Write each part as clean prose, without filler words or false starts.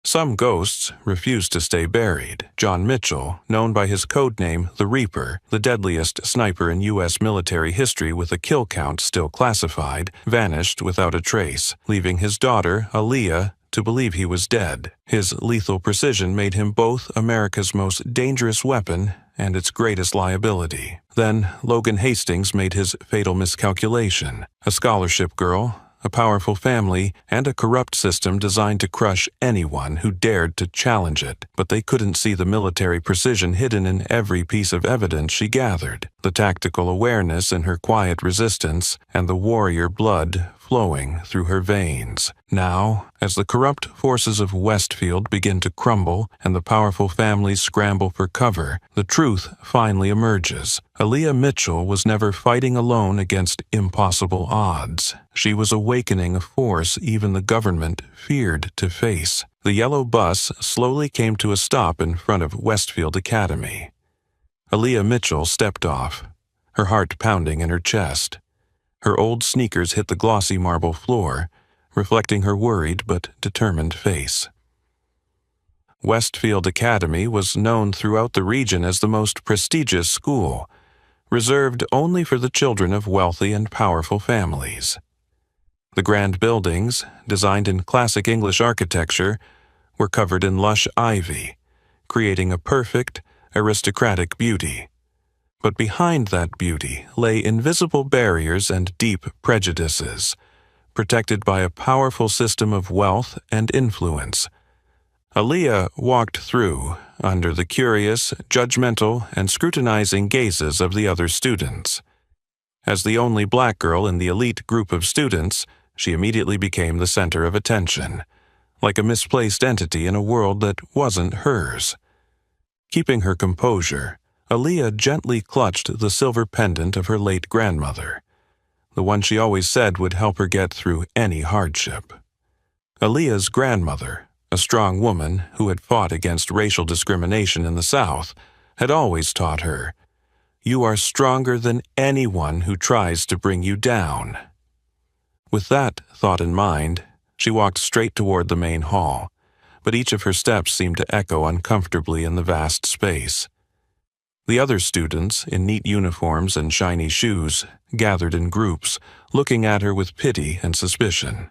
Some ghosts refused to stay buried. John Mitchell, known by his code name The Reaper, the deadliest sniper in U.S. military history with a kill count still classified, vanished without a trace, leaving his daughter, Aaliyah, to believe he was dead. His lethal precision made him both America's most dangerous weapon and its greatest liability. Then Logan Hastings made his fatal miscalculation. A scholarship girl, a powerful family, and a corrupt system designed to crush anyone who dared to challenge it. But they couldn't see the military precision hidden in every piece of evidence she gathered, the tactical awareness in her quiet resistance, and the warrior blood flowing through her veins. Now, as the corrupt forces of Westfield begin to crumble and the powerful families scramble for cover, the truth finally emerges. Aaliyah Mitchell was never fighting alone against impossible odds. She was awakening a force even the government feared to face. The yellow bus slowly came to a stop in front of Westfield Academy. Aaliyah Mitchell stepped off, her heart pounding in her chest. Her old sneakers hit the glossy marble floor, reflecting her worried but determined face. Westfield Academy was known throughout the region as the most prestigious school, reserved only for the children of wealthy and powerful families. The grand buildings, designed in classic English architecture, were covered in lush ivy, creating a perfect, aristocratic beauty. But behind that beauty lay invisible barriers and deep prejudices, protected by a powerful system of wealth and influence. Aaliyah walked through, under the curious, judgmental, and scrutinizing gazes of the other students. As the only black girl in the elite group of students, she immediately became the center of attention, like a misplaced entity in a world that wasn't hers. Keeping her composure, Aaliyah gently clutched the silver pendant of her late grandmother, the one she always said would help her get through any hardship. Aaliyah's grandmother, a strong woman who had fought against racial discrimination in the South, had always taught her, "You are stronger than anyone who tries to bring you down." With that thought in mind, she walked straight toward the main hall, but each of her steps seemed to echo uncomfortably in the vast space. The other students, in neat uniforms and shiny shoes, gathered in groups, looking at her with pity and suspicion.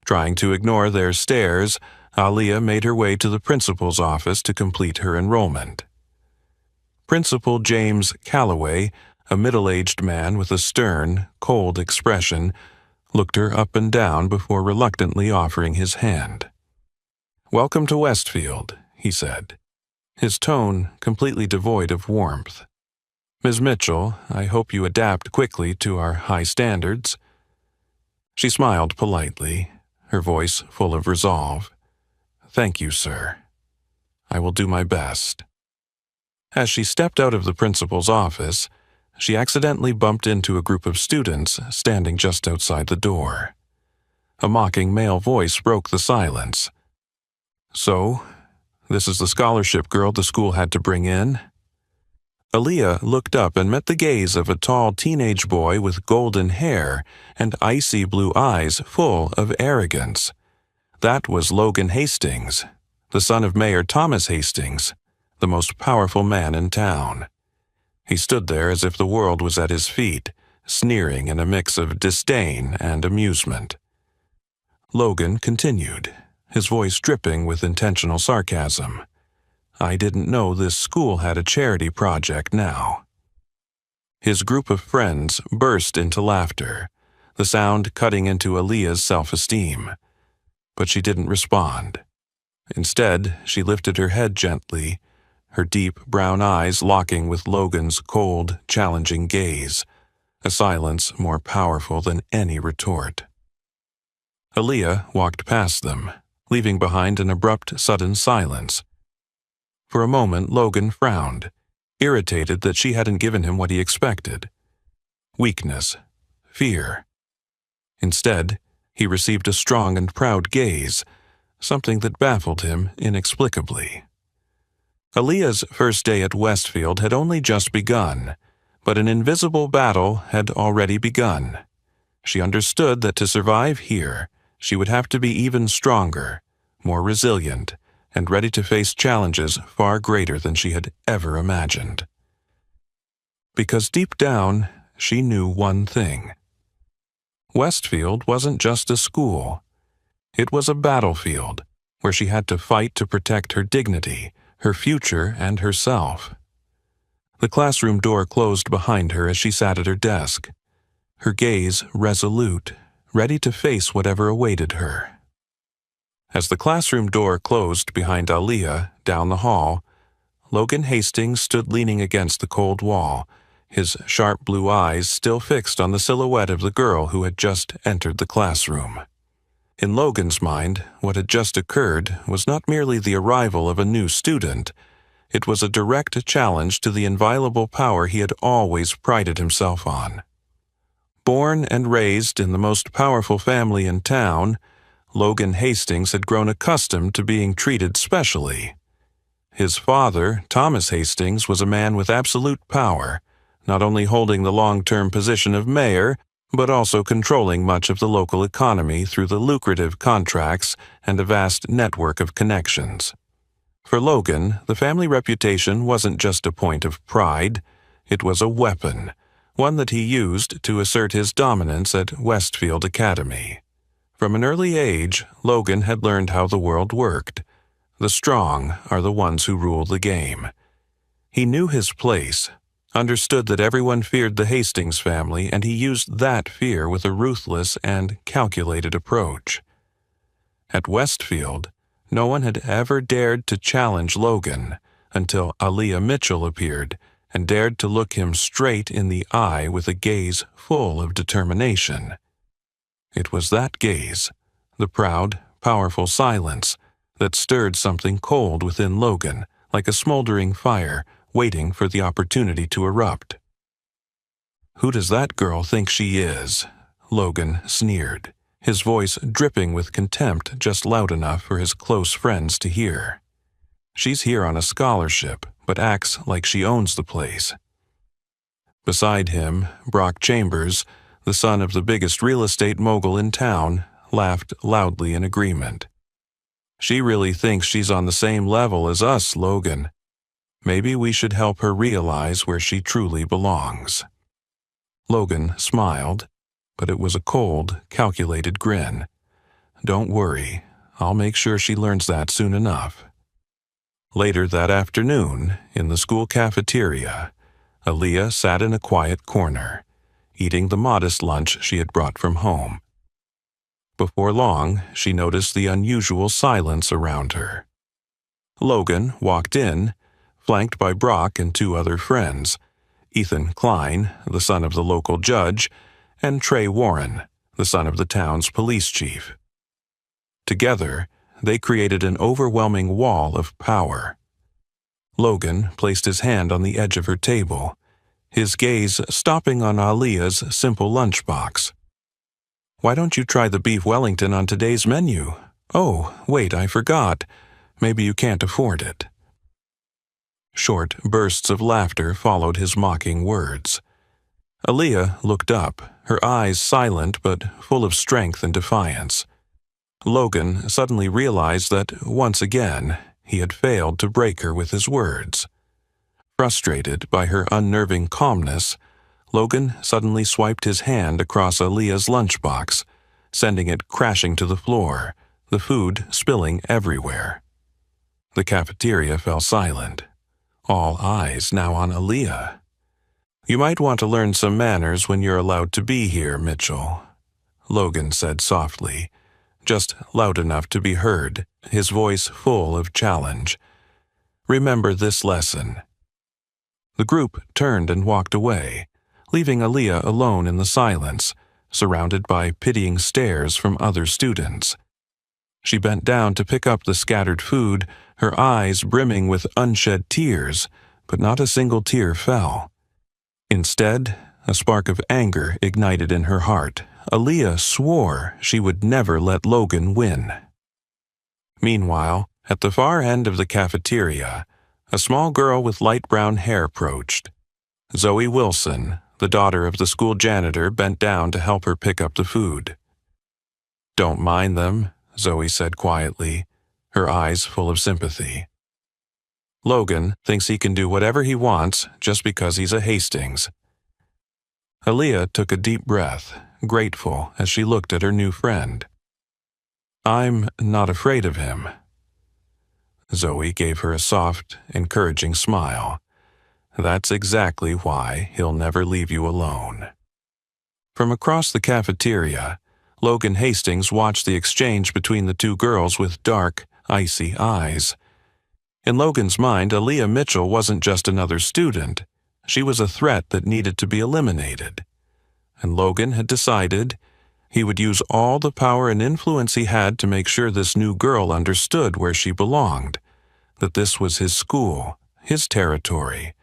Trying to ignore their stares, Aaliyah made her way to the principal's office to complete her enrollment. Principal James Calloway, a middle-aged man with a stern, cold expression, looked her up and down before reluctantly offering his hand. "Welcome to Westfield," he said, his tone completely devoid of warmth. "Ms. Mitchell, I hope you adapt quickly to our high standards." She smiled politely, her voice full of resolve. "Thank you, sir. I will do my best." As she stepped out of the principal's office, she accidentally bumped into a group of students standing just outside the door. A mocking male voice broke the silence. "So, this is the scholarship girl the school had to bring in?" Aaliyah looked up and met the gaze of a tall teenage boy with golden hair and icy blue eyes full of arrogance. That was Logan Hastings, the son of Mayor Thomas Hastings, the most powerful man in town. He stood there as if the world was at his feet, sneering in a mix of disdain and amusement. Logan continued, his voice dripping with intentional sarcasm. "I didn't know this school had a charity project now." His group of friends burst into laughter, the sound cutting into Aaliyah's self-esteem. But she didn't respond. Instead, she lifted her head gently, her deep brown eyes locking with Logan's cold, challenging gaze, a silence more powerful than any retort. Aaliyah walked past them, leaving behind an abrupt, sudden silence. For a moment, Logan frowned, irritated that she hadn't given him what he expected. Weakness, fear. Instead, he received a strong and proud gaze, something that baffled him inexplicably. Aaliyah's first day at Westfield had only just begun, but an invisible battle had already begun. She understood that to survive here, she would have to be even stronger, more resilient, and ready to face challenges far greater than she had ever imagined. Because deep down, she knew one thing. Westfield wasn't just a school. It was a battlefield where she had to fight to protect her dignity, her future, and herself. The classroom door closed behind her as she sat at her desk, her gaze resolute, ready to face whatever awaited her. As the classroom door closed behind Aaliyah down the hall, Logan Hastings stood leaning against the cold wall, his sharp blue eyes still fixed on the silhouette of the girl who had just entered the classroom. In Logan's mind, what had just occurred was not merely the arrival of a new student. It was a direct challenge to the inviolable power he had always prided himself on. Born and raised in the most powerful family in town, Logan Hastings had grown accustomed to being treated specially. His father, Thomas Hastings, was a man with absolute power, not only holding the long-term position of mayor, but also controlling much of the local economy through the lucrative contracts and a vast network of connections. For Logan, the family reputation wasn't just a point of pride, it was a weapon, one that he used to assert his dominance at Westfield Academy. From an early age, Logan had learned how the world worked. The strong are the ones who rule the game. He knew his place, understood that everyone feared the Hastings family, and he used that fear with a ruthless and calculated approach. At Westfield, no one had ever dared to challenge Logan until Aaliyah Mitchell appeared and dared to look him straight in the eye with a gaze full of determination. It was that gaze, the proud, powerful silence, that stirred something cold within Logan, like a smoldering fire waiting for the opportunity to erupt. "Who does that girl think she is?" Logan sneered, his voice dripping with contempt just loud enough for his close friends to hear. "She's here on a scholarship, but acts like she owns the place." Beside him, Brock Chambers, the son of the biggest real estate mogul in town, laughed loudly in agreement. "She really thinks she's on the same level as us, Logan. Maybe we should help her realize where she truly belongs." Logan smiled, but it was a cold, calculated grin. "Don't worry, I'll make sure she learns that soon enough." Later that afternoon, in the school cafeteria, Aaliyah sat in a quiet corner, eating the modest lunch she had brought from home. Before long, she noticed the unusual silence around her. Logan walked in, flanked by Brock and two other friends, Ethan Klein, the son of the local judge, and Trey Warren, the son of the town's police chief. Together, they created an overwhelming wall of power. Logan placed his hand on the edge of her table, his gaze stopping on Aaliyah's simple lunchbox. "Why don't you try the beef Wellington on today's menu? Oh, wait, I forgot. Maybe you can't afford it." Short bursts of laughter followed his mocking words. Aaliyah looked up, her eyes silent but full of strength and defiance. Logan suddenly realized that, once again, he had failed to break her with his words. Frustrated by her unnerving calmness, Logan suddenly swiped his hand across Aaliyah's lunchbox, sending it crashing to the floor, the food spilling everywhere. The cafeteria fell silent, all eyes now on Aaliyah. "You might want to learn some manners when you're allowed to be here, Mitchell," Logan said softly, just loud enough to be heard, his voice full of challenge. "Remember this lesson." The group turned and walked away, leaving Aaliyah alone in the silence, surrounded by pitying stares from other students. She bent down to pick up the scattered food, her eyes brimming with unshed tears, but not a single tear fell. Instead, a spark of anger ignited in her heart. Aaliyah swore she would never let Logan win. Meanwhile, at the far end of the cafeteria, a small girl with light brown hair approached. Zoe Wilson, the daughter of the school janitor, bent down to help her pick up the food. "Don't mind them," Zoe said quietly. her eyes full of sympathy. Logan thinks he can do whatever he wants just because he's a Hastings. Aaliyah took a deep breath, grateful as she looked at her new friend. I'm not afraid of him. Zoe gave her a soft, encouraging smile. That's exactly why he'll never leave you alone. From across the cafeteria, Logan Hastings watched the exchange between the two girls with dark, icy eyes. In Logan's mind, Aaliyah Mitchell wasn't just another student. She was a threat that needed to be eliminated. And Logan had decided he would use all the power and influence he had to make sure this new girl understood where she belonged, that this was his school, his territory,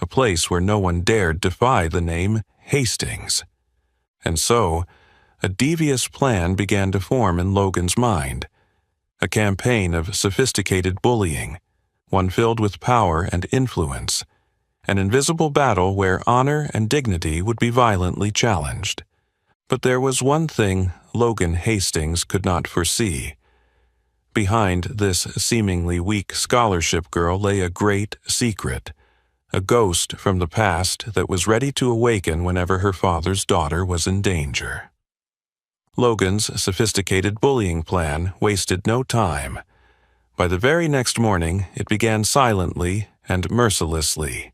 a place where no one dared defy the name Hastings. And so, a devious plan began to form in Logan's mind, a campaign of sophisticated bullying, one filled with power and influence, an invisible battle where honor and dignity would be violently challenged. But there was one thing Logan Hastings could not foresee. Behind this seemingly weak scholarship girl lay a great secret, a ghost from the past that was ready to awaken whenever her father's daughter was in danger. Logan's sophisticated bullying plan wasted no time. By the very next morning, it began silently and mercilessly.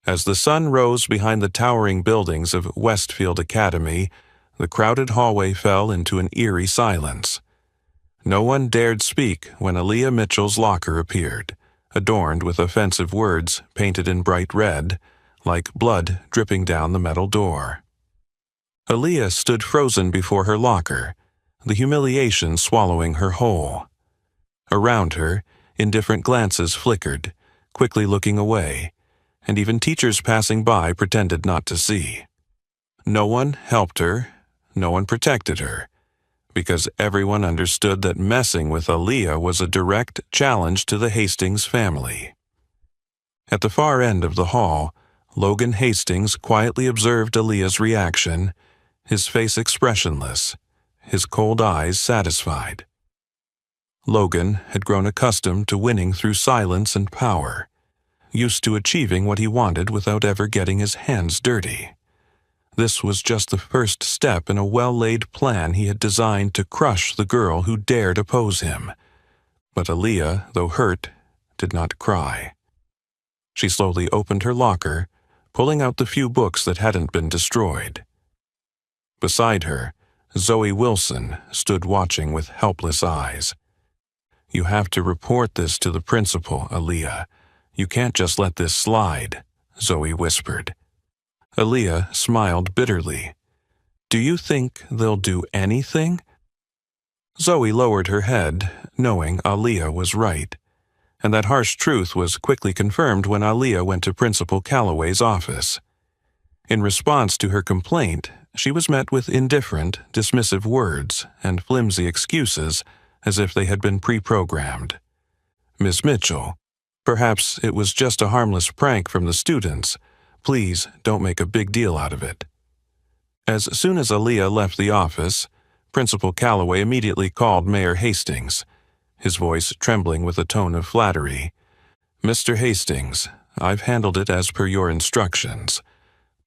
As the sun rose behind the towering buildings of Westfield Academy, the crowded hallway fell into an eerie silence. No one dared speak when Aaliyah Mitchell's locker appeared, adorned with offensive words painted in bright red, like blood dripping down the metal door. Aaliyah stood frozen before her locker, the humiliation swallowing her whole. Around her, indifferent glances flickered, quickly looking away, and even teachers passing by pretended not to see. No one helped her, no one protected her, because everyone understood that messing with Aaliyah was a direct challenge to the Hastings family. At the far end of the hall, Logan Hastings quietly observed Aaliyah's reaction, his face expressionless, his cold eyes satisfied. Logan had grown accustomed to winning through silence and power, used to achieving what he wanted without ever getting his hands dirty. This was just the first step in a well-laid plan he had designed to crush the girl who dared oppose him. But Aaliyah, though hurt, did not cry. She slowly opened her locker, pulling out the few books that hadn't been destroyed. Beside her, Zoe Wilson stood watching with helpless eyes. You have to report this to the principal, Aaliyah. You can't just let this slide, Zoe whispered. Aaliyah smiled bitterly. Do you think they'll do anything? Zoe lowered her head, knowing Aaliyah was right. And that harsh truth was quickly confirmed when Aaliyah went to Principal Calloway's office. In response to her complaint, she was met with indifferent, dismissive words and flimsy excuses as if they had been pre-programmed. Miss Mitchell, perhaps it was just a harmless prank from the students. Please don't make a big deal out of it. As soon as Aaliyah left the office, Principal Calloway immediately called Mayor Hastings, his voice trembling with a tone of flattery. Mr. Hastings, I've handled it as per your instructions.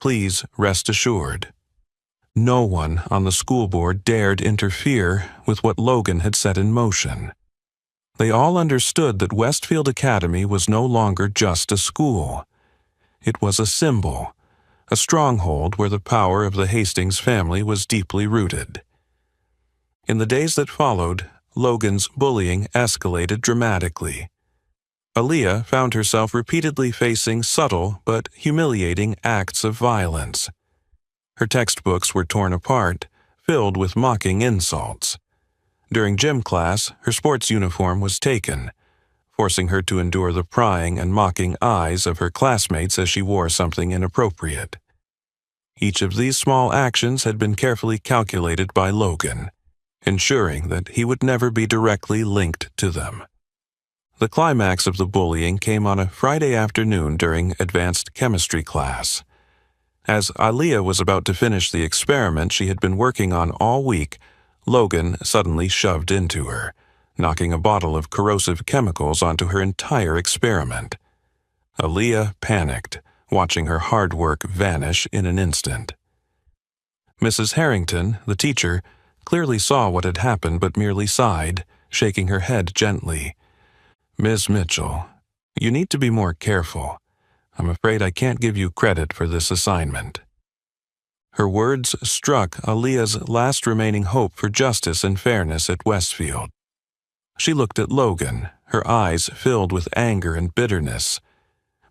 Please rest assured. No one on the school board dared interfere with what Logan had set in motion. They all understood that Westfield Academy was no longer just a school. It was a symbol, a stronghold where the power of the Hastings family was deeply rooted. In the days that followed, Logan's bullying escalated dramatically. Aaliyah found herself repeatedly facing subtle but humiliating acts of violence. Her textbooks were torn apart, filled with mocking insults. During gym class, her sports uniform was taken, forcing her to endure the prying and mocking eyes of her classmates as she wore something inappropriate. Each of these small actions had been carefully calculated by Logan, ensuring that he would never be directly linked to them. The climax of the bullying came on a Friday afternoon during advanced chemistry class. As Aaliyah was about to finish the experiment she had been working on all week, Logan suddenly shoved into her, knocking a bottle of corrosive chemicals onto her entire experiment. Aaliyah panicked, watching her hard work vanish in an instant. Mrs. Harrington, the teacher, clearly saw what had happened but merely sighed, shaking her head gently. "Miss Mitchell, you need to be more careful. I'm afraid I can't give you credit for this assignment." Her words struck Aaliyah's last remaining hope for justice and fairness at Westfield. She looked at Logan, her eyes filled with anger and bitterness,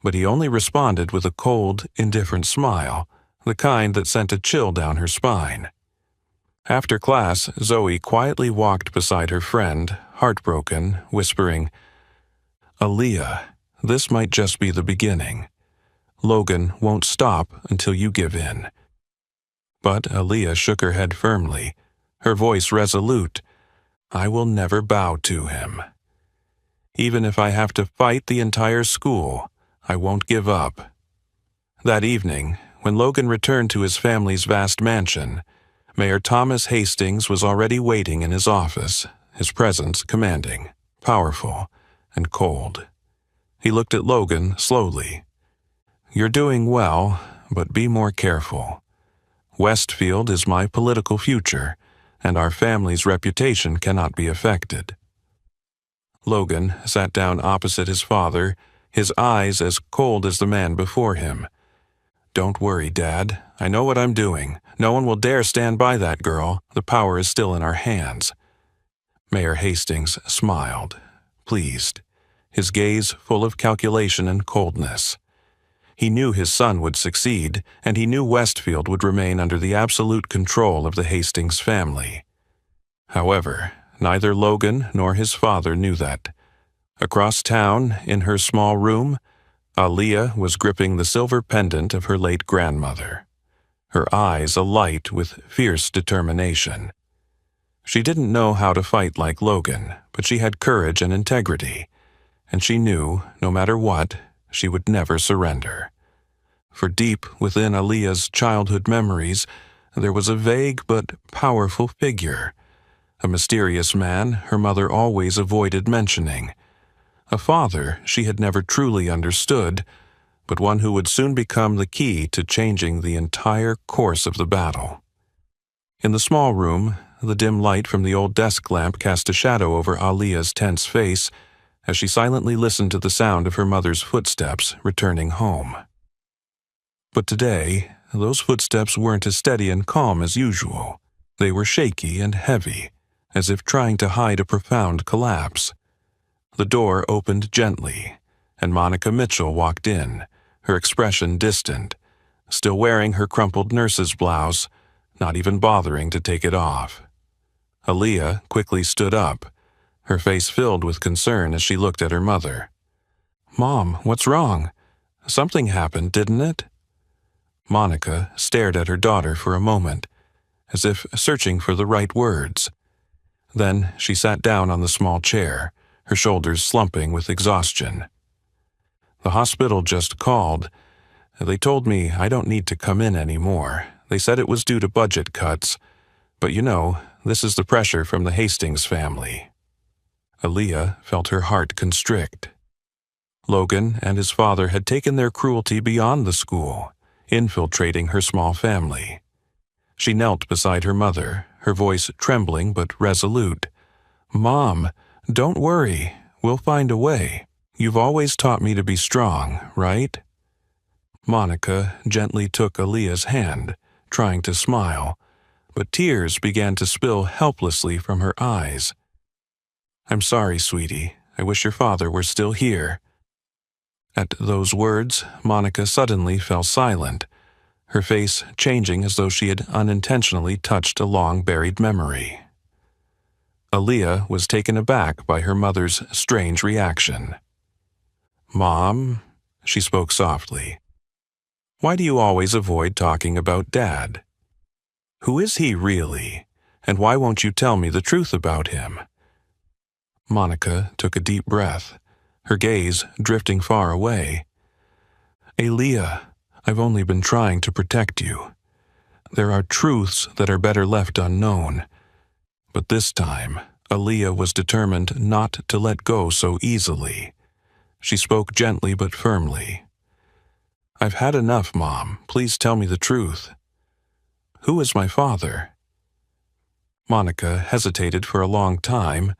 but he only responded with a cold, indifferent smile, the kind that sent a chill down her spine. After class, Zoe quietly walked beside her friend, heartbroken, whispering, "Aaliyah, this might just be the beginning. Logan won't stop until you give in." But Aaliyah shook her head firmly, her voice resolute. "I will never bow to him. Even if I have to fight the entire school, I won't give up." That evening, when Logan returned to his family's vast mansion, Mayor Thomas Hastings was already waiting in his office, his presence commanding, powerful, and cold. He looked at Logan slowly. "You're doing well, but be more careful. Westfield is my political future, and our family's reputation cannot be affected." Logan sat down opposite his father, his eyes as cold as the man before him. "Don't worry, Dad. I know what I'm doing. No one will dare stand by that girl. The power is still in our hands." Mayor Hastings smiled, pleased, his gaze full of calculation and coldness. He knew his son would succeed, and he knew Westfield would remain under the absolute control of the Hastings family. However, neither Logan nor his father knew that. Across town, in her small room, Aaliyah was gripping the silver pendant of her late grandmother, her eyes alight with fierce determination. She didn't know how to fight like Logan, but she had courage and integrity, and she knew, no matter what, she would never surrender. For deep within Aaliyah's childhood memories, there was a vague but powerful figure, a mysterious man her mother always avoided mentioning, a father she had never truly understood, but one who would soon become the key to changing the entire course of the battle. In the small room, the dim light from the old desk lamp cast a shadow over Aaliyah's tense face as she silently listened to the sound of her mother's footsteps returning home. But today, those footsteps weren't as steady and calm as usual. They were shaky and heavy, as if trying to hide a profound collapse. The door opened gently, and Monica Mitchell walked in, her expression distant, still wearing her crumpled nurse's blouse, not even bothering to take it off. Aaliyah quickly stood up, her face filled with concern as she looked at her mother. "Mom, what's wrong? Something happened, didn't it?" Monica stared at her daughter for a moment, as if searching for the right words. Then she sat down on the small chair, her shoulders slumping with exhaustion. "The hospital just called. They told me I don't need to come in anymore. They said it was due to budget cuts. But you know, this is the pressure from the Hastings family." Aaliyah felt her heart constrict. Logan and his father had taken their cruelty beyond the school, infiltrating her small family. She knelt beside her mother, her voice trembling but resolute. "Mom, don't worry. We'll find a way. You've always taught me to be strong, right?" Monica gently took Aaliyah's hand, trying to smile, but tears began to spill helplessly from her eyes. "I'm sorry, sweetie. I wish your father were still here." At those words, Monica suddenly fell silent, her face changing as though she had unintentionally touched a long-buried memory. Aaliyah was taken aback by her mother's strange reaction. "Mom," she spoke softly, "why do you always avoid talking about Dad? Who is he really, and why won't you tell me the truth about him?" Monica took a deep breath, her gaze drifting far away. "Aaliyah, I've only been trying to protect you. There are truths that are better left unknown. But this time, Aaliyah was determined not to let go so easily. She spoke gently but firmly. "I've had enough, Mom. Please tell me the truth. Who is my father?" Monica hesitated for a long time,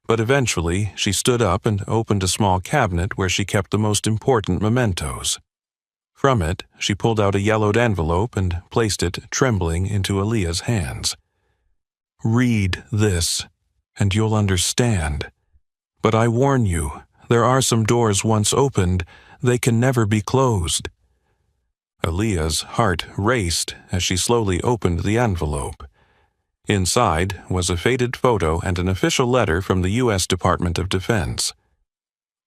but eventually she stood up and opened a small cabinet where she kept the most important mementos. From it, she pulled out a yellowed envelope and placed it, trembling, into Aaliyah's hands. "Read this, and you'll understand. But I warn you, there are some doors once opened, they can never be closed." Aaliyah's heart raced as she slowly opened the envelope. Inside was a faded photo and an official letter from the U.S. Department of Defense.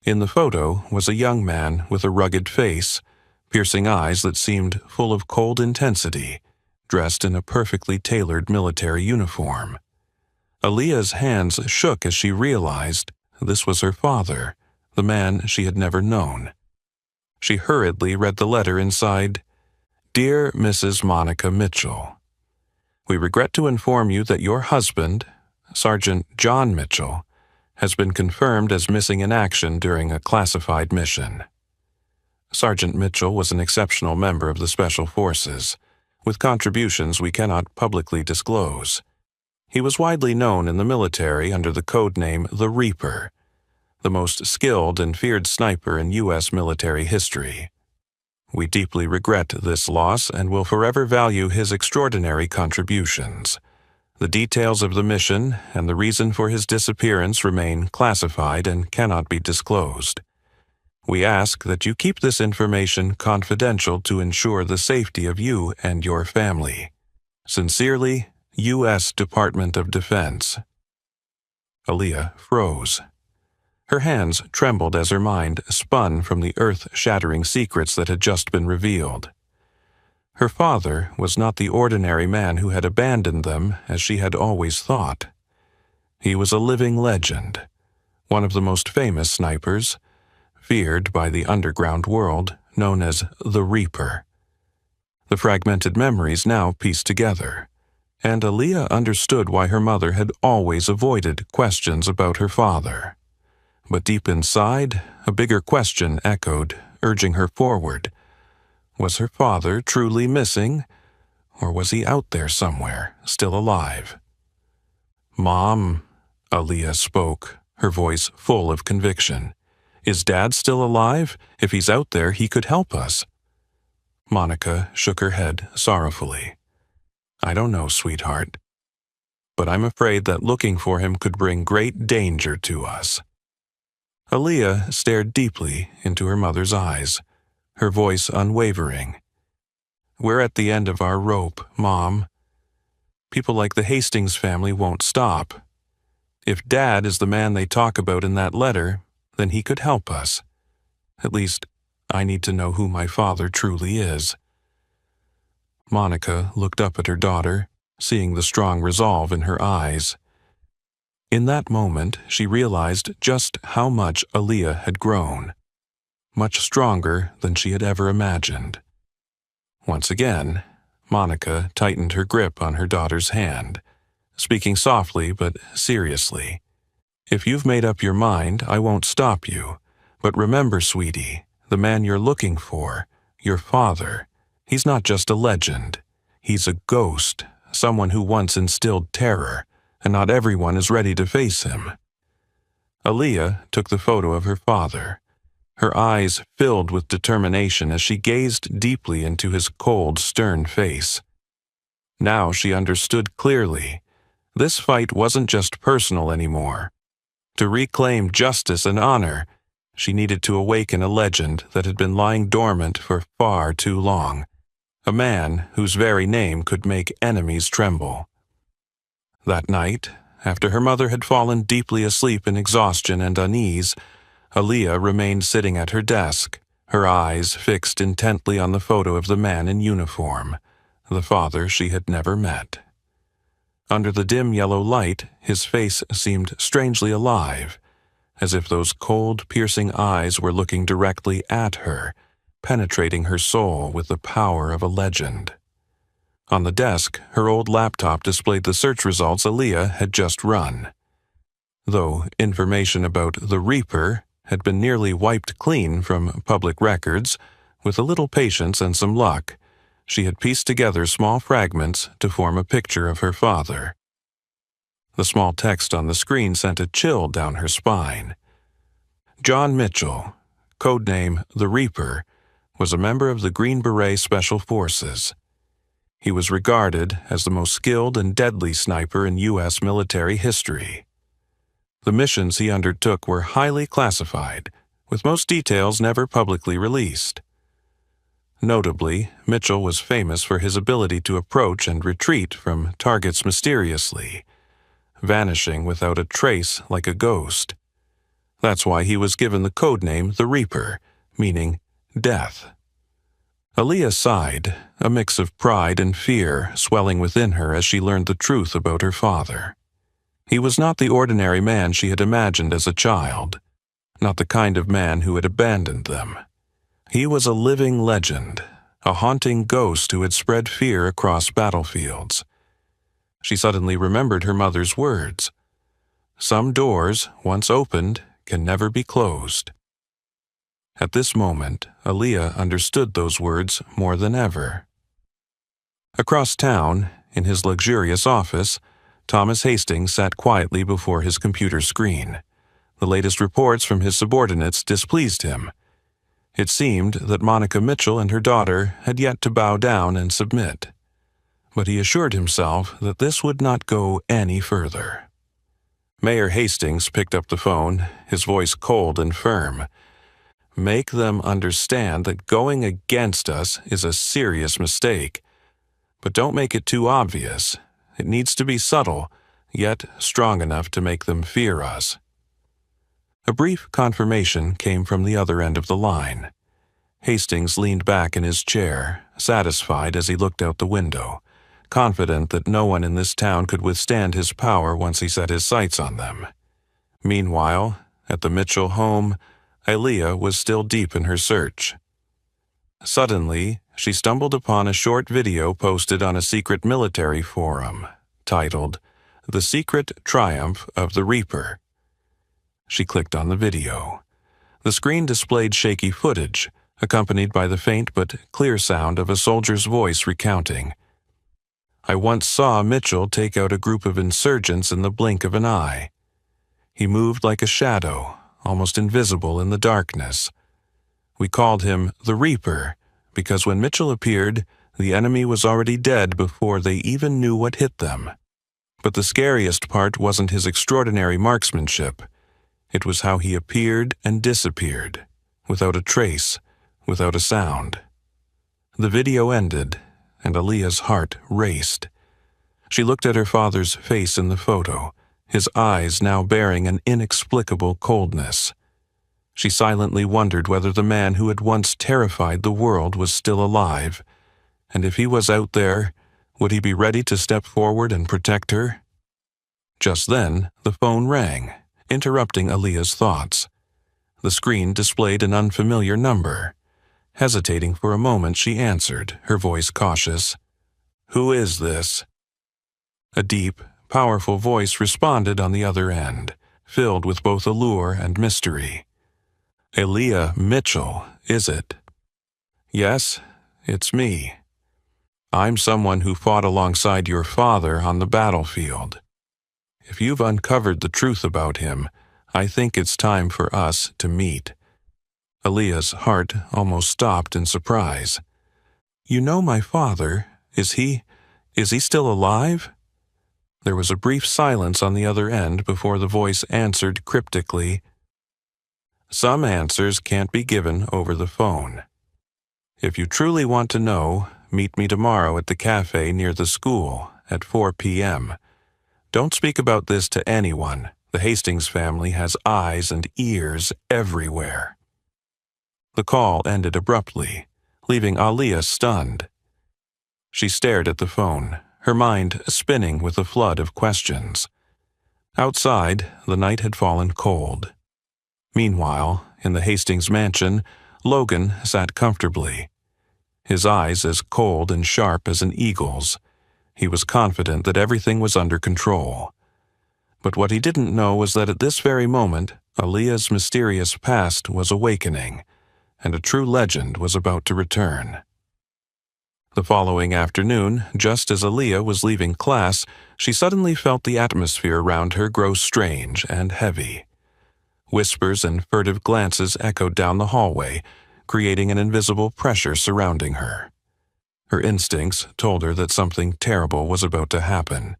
In the photo was a young man with a rugged face, piercing eyes that seemed full of cold intensity, dressed in a perfectly tailored military uniform. Aaliyah's hands shook as she realized this was her father, the man she had never known. She hurriedly read the letter inside. "Dear Mrs. Monica Mitchell, we regret to inform you that your husband, Sergeant John Mitchell, has been confirmed as missing in action during a classified mission." Sergeant Mitchell was an exceptional member of the Special Forces, with contributions we cannot publicly disclose. He was widely known in the military under the code name The Reaper, the most skilled and feared sniper in U.S. military history. We deeply regret this loss and will forever value his extraordinary contributions. The details of the mission and the reason for his disappearance remain classified and cannot be disclosed. We ask that you keep this information confidential to ensure the safety of you and your family. Sincerely, U.S. Department of Defense. Aaliyah froze. Her hands trembled as her mind spun from the earth-shattering secrets that had just been revealed. Her father was not the ordinary man who had abandoned them as she had always thought. He was a living legend, one of the most famous snipers, feared by the underground world, known as the Reaper. The fragmented memories now pieced together, and Aaliyah understood why her mother had always avoided questions about her father. But deep inside, a bigger question echoed, urging her forward. Was her father truly missing, or was he out there somewhere, still alive? "Mom," Aaliyah spoke, her voice full of conviction. "Is Dad still alive? If he's out there, he could help us." Monica shook her head sorrowfully. "I don't know, sweetheart. But I'm afraid that looking for him could bring great danger to us." Aaliyah stared deeply into her mother's eyes, her voice unwavering. "We're at the end of our rope, Mom. People like the Hastings family won't stop. If Dad is the man they talk about in that letter, then he could help us. At least, I need to know who my father truly is." Monica looked up at her daughter, seeing the strong resolve in her eyes. In that moment, she realized just how much Aaliyah had grown, much stronger than she had ever imagined. Once again, Monica tightened her grip on her daughter's hand, speaking softly but seriously. "If you've made up your mind, I won't stop you. But remember, sweetie, the man you're looking for, your father, he's not just a legend. He's a ghost, someone who once instilled terror, and not everyone is ready to face him." Aaliyah took the photo of her father, her eyes filled with determination as she gazed deeply into his cold, stern face. Now she understood clearly. This fight wasn't just personal anymore. To reclaim justice and honor, she needed to awaken a legend that had been lying dormant for far too long, a man whose very name could make enemies tremble. That night, after her mother had fallen deeply asleep in exhaustion and unease, Aaliyah remained sitting at her desk, her eyes fixed intently on the photo of the man in uniform, the father she had never met. Under the dim yellow light, his face seemed strangely alive, as if those cold, piercing eyes were looking directly at her, penetrating her soul with the power of a legend. On the desk, her old laptop displayed the search results Aaliyah had just run. Though information about the Reaper had been nearly wiped clean from public records, with a little patience and some luck, she had pieced together small fragments to form a picture of her father. The small text on the screen sent a chill down her spine. John Mitchell, codename the Reaper, was a member of the Green Beret Special Forces. He was regarded as the most skilled and deadly sniper in U.S. military history. The missions he undertook were highly classified, with most details never publicly released. Notably, Mitchell was famous for his ability to approach and retreat from targets mysteriously, vanishing without a trace like a ghost. That's why he was given the codename the Reaper, meaning death. Aaliyah sighed, a mix of pride and fear swelling within her as she learned the truth about her father. He was not the ordinary man she had imagined as a child, not the kind of man who had abandoned them. He was a living legend, a haunting ghost who had spread fear across battlefields. She suddenly remembered her mother's words. Some doors, once opened, can never be closed. At this moment, Aaliyah understood those words more than ever. Across town, in his luxurious office, Thomas Hastings sat quietly before his computer screen. The latest reports from his subordinates displeased him. It seemed that Monica Mitchell and her daughter had yet to bow down and submit. But he assured himself that this would not go any further. Mayor Hastings picked up the phone, his voice cold and firm. Make them understand that going against us is a serious mistake. But don't make it too obvious. It needs to be subtle, yet strong enough to make them fear us. A brief confirmation came from the other end of the line. Hastings leaned back in his chair, satisfied as he looked out the window, confident that no one in this town could withstand his power once he set his sights on them. Meanwhile, at the Mitchell home, Aaliyah was still deep in her search. Suddenly, she stumbled upon a short video posted on a secret military forum, titled, "The Secret Triumph of the Reaper." She clicked on the video. The screen displayed shaky footage, accompanied by the faint but clear sound of a soldier's voice recounting. I once saw Mitchell take out a group of insurgents in the blink of an eye. He moved like a shadow, almost invisible in the darkness. We called him the Reaper because when Mitchell appeared, the enemy was already dead before they even knew what hit them. But the scariest part wasn't his extraordinary marksmanship. It was how he appeared and disappeared, without a trace, without a sound. The video ended, and Aaliyah's heart raced. She looked at her father's face in the photo, his eyes now bearing an inexplicable coldness. She silently wondered whether the man who had once terrified the world was still alive, and if he was out there, would he be ready to step forward and protect her? Just then, the phone rang, interrupting Aaliyah's thoughts. The screen displayed an unfamiliar number. Hesitating for a moment, she answered, her voice cautious. Who is this? A deep, powerful voice responded on the other end, filled with both allure and mystery. Aaliyah Mitchell, is it? Yes, it's me. I'm someone who fought alongside your father on the battlefield. If you've uncovered the truth about him, I think it's time for us to meet. Aaliyah's heart almost stopped in surprise. You know my father. Is he still alive? There was a brief silence on the other end before the voice answered cryptically. Some answers can't be given over the phone. If you truly want to know, meet me tomorrow at the cafe near the school at 4 p.m. Don't speak about this to anyone. The Hastings family has eyes and ears everywhere. The call ended abruptly, leaving Aaliyah stunned. She stared at the phone, her mind spinning with a flood of questions. Outside, the night had fallen cold. Meanwhile, in the Hastings mansion, Logan sat comfortably. His eyes as cold and sharp as an eagle's. He was confident that everything was under control. But what he didn't know was that at this very moment, Aaliyah's mysterious past was awakening, and a true legend was about to return. The following afternoon, just as Aaliyah was leaving class, she suddenly felt the atmosphere around her grow strange and heavy. Whispers and furtive glances echoed down the hallway, creating an invisible pressure surrounding her. Her instincts told her that something terrible was about to happen.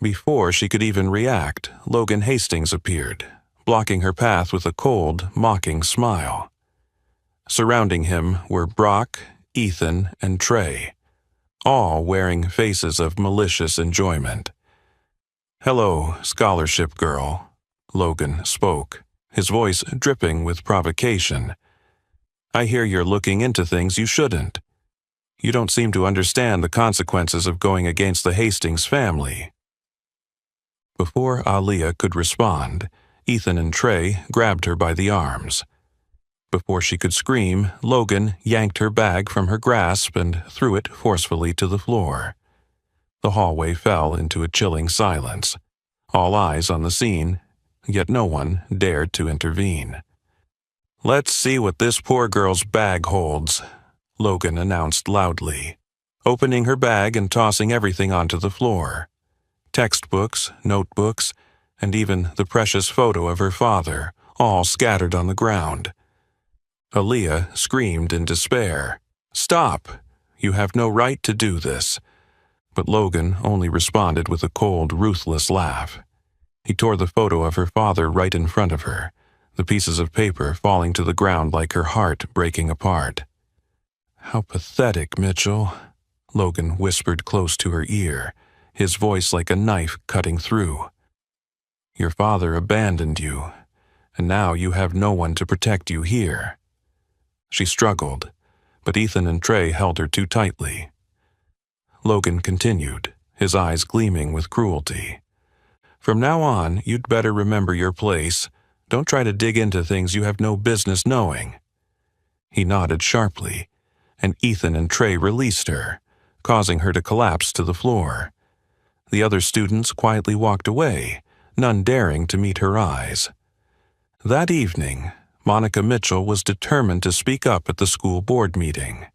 Before she could even react, Logan Hastings appeared, blocking her path with a cold, mocking smile. Surrounding him were Brock, Ethan, and Trey, all wearing faces of malicious enjoyment. "Hello, scholarship girl," Logan spoke, his voice dripping with provocation. "I hear you're looking into things you shouldn't. You don't seem to understand the consequences of going against the Hastings family." Before Aaliyah could respond, Ethan and Trey grabbed her by the arms. Before she could scream, Logan yanked her bag from her grasp and threw it forcefully to the floor. The hallway fell into a chilling silence, all eyes on the scene, yet no one dared to intervene. "Let's see what this poor girl's bag holds," Logan announced loudly, opening her bag and tossing everything onto the floor. Textbooks, notebooks, and even the precious photo of her father, all scattered on the ground. Aaliyah screamed in despair, "Stop! You have no right to do this." But Logan only responded with a cold, ruthless laugh. He tore the photo of her father right in front of her, the pieces of paper falling to the ground like her heart breaking apart. "How pathetic, Mitchell," Logan whispered close to her ear, his voice like a knife cutting through. "Your father abandoned you, and now you have no one to protect you here." She struggled, but Ethan and Trey held her too tightly. Logan continued, his eyes gleaming with cruelty. "From now on, you'd better remember your place. Don't try to dig into things you have no business knowing." He nodded sharply, and Ethan and Trey released her, causing her to collapse to the floor. The other students quietly walked away, none daring to meet her eyes. That evening, Monica Mitchell was determined to speak up at the school board meeting.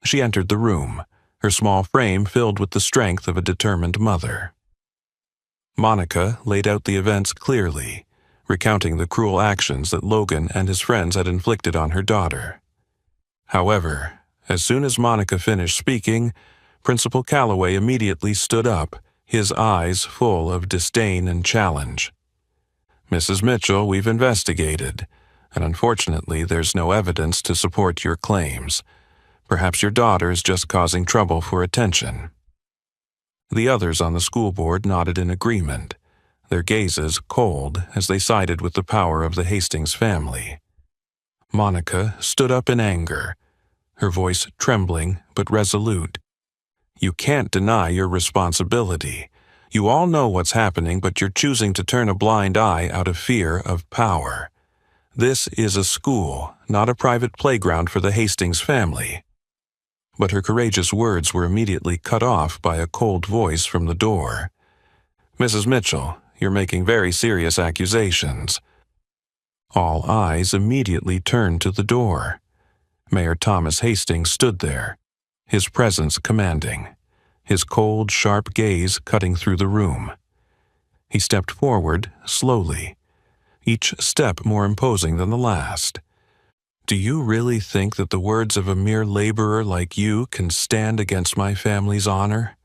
She entered the room, her small frame filled with the strength of a determined mother. Monica laid out the events clearly, recounting the cruel actions that Logan and his friends had inflicted on her daughter. However, as soon as Monica finished speaking, Principal Calloway immediately stood up, his eyes full of disdain and challenge. "Mrs. Mitchell, we've investigated, and unfortunately there's no evidence to support your claims. Perhaps your daughter is just causing trouble for attention." The others on the school board nodded in agreement, their gazes cold as they sided with the power of the Hastings family. Monica stood up in anger, her voice trembling but resolute. "You can't deny your responsibility. You all know what's happening, but you're choosing to turn a blind eye out of fear of power. This is a school, not a private playground for the Hastings family." But her courageous words were immediately cut off by a cold voice from the door. "Mrs. Mitchell, you're making very serious accusations." All eyes immediately turned to the door. Mayor Thomas Hastings stood there, his presence commanding, his cold, sharp gaze cutting through the room. He stepped forward, slowly, each step more imposing than the last. "Do you really think that the words of a mere laborer like you can stand against my family's honor?"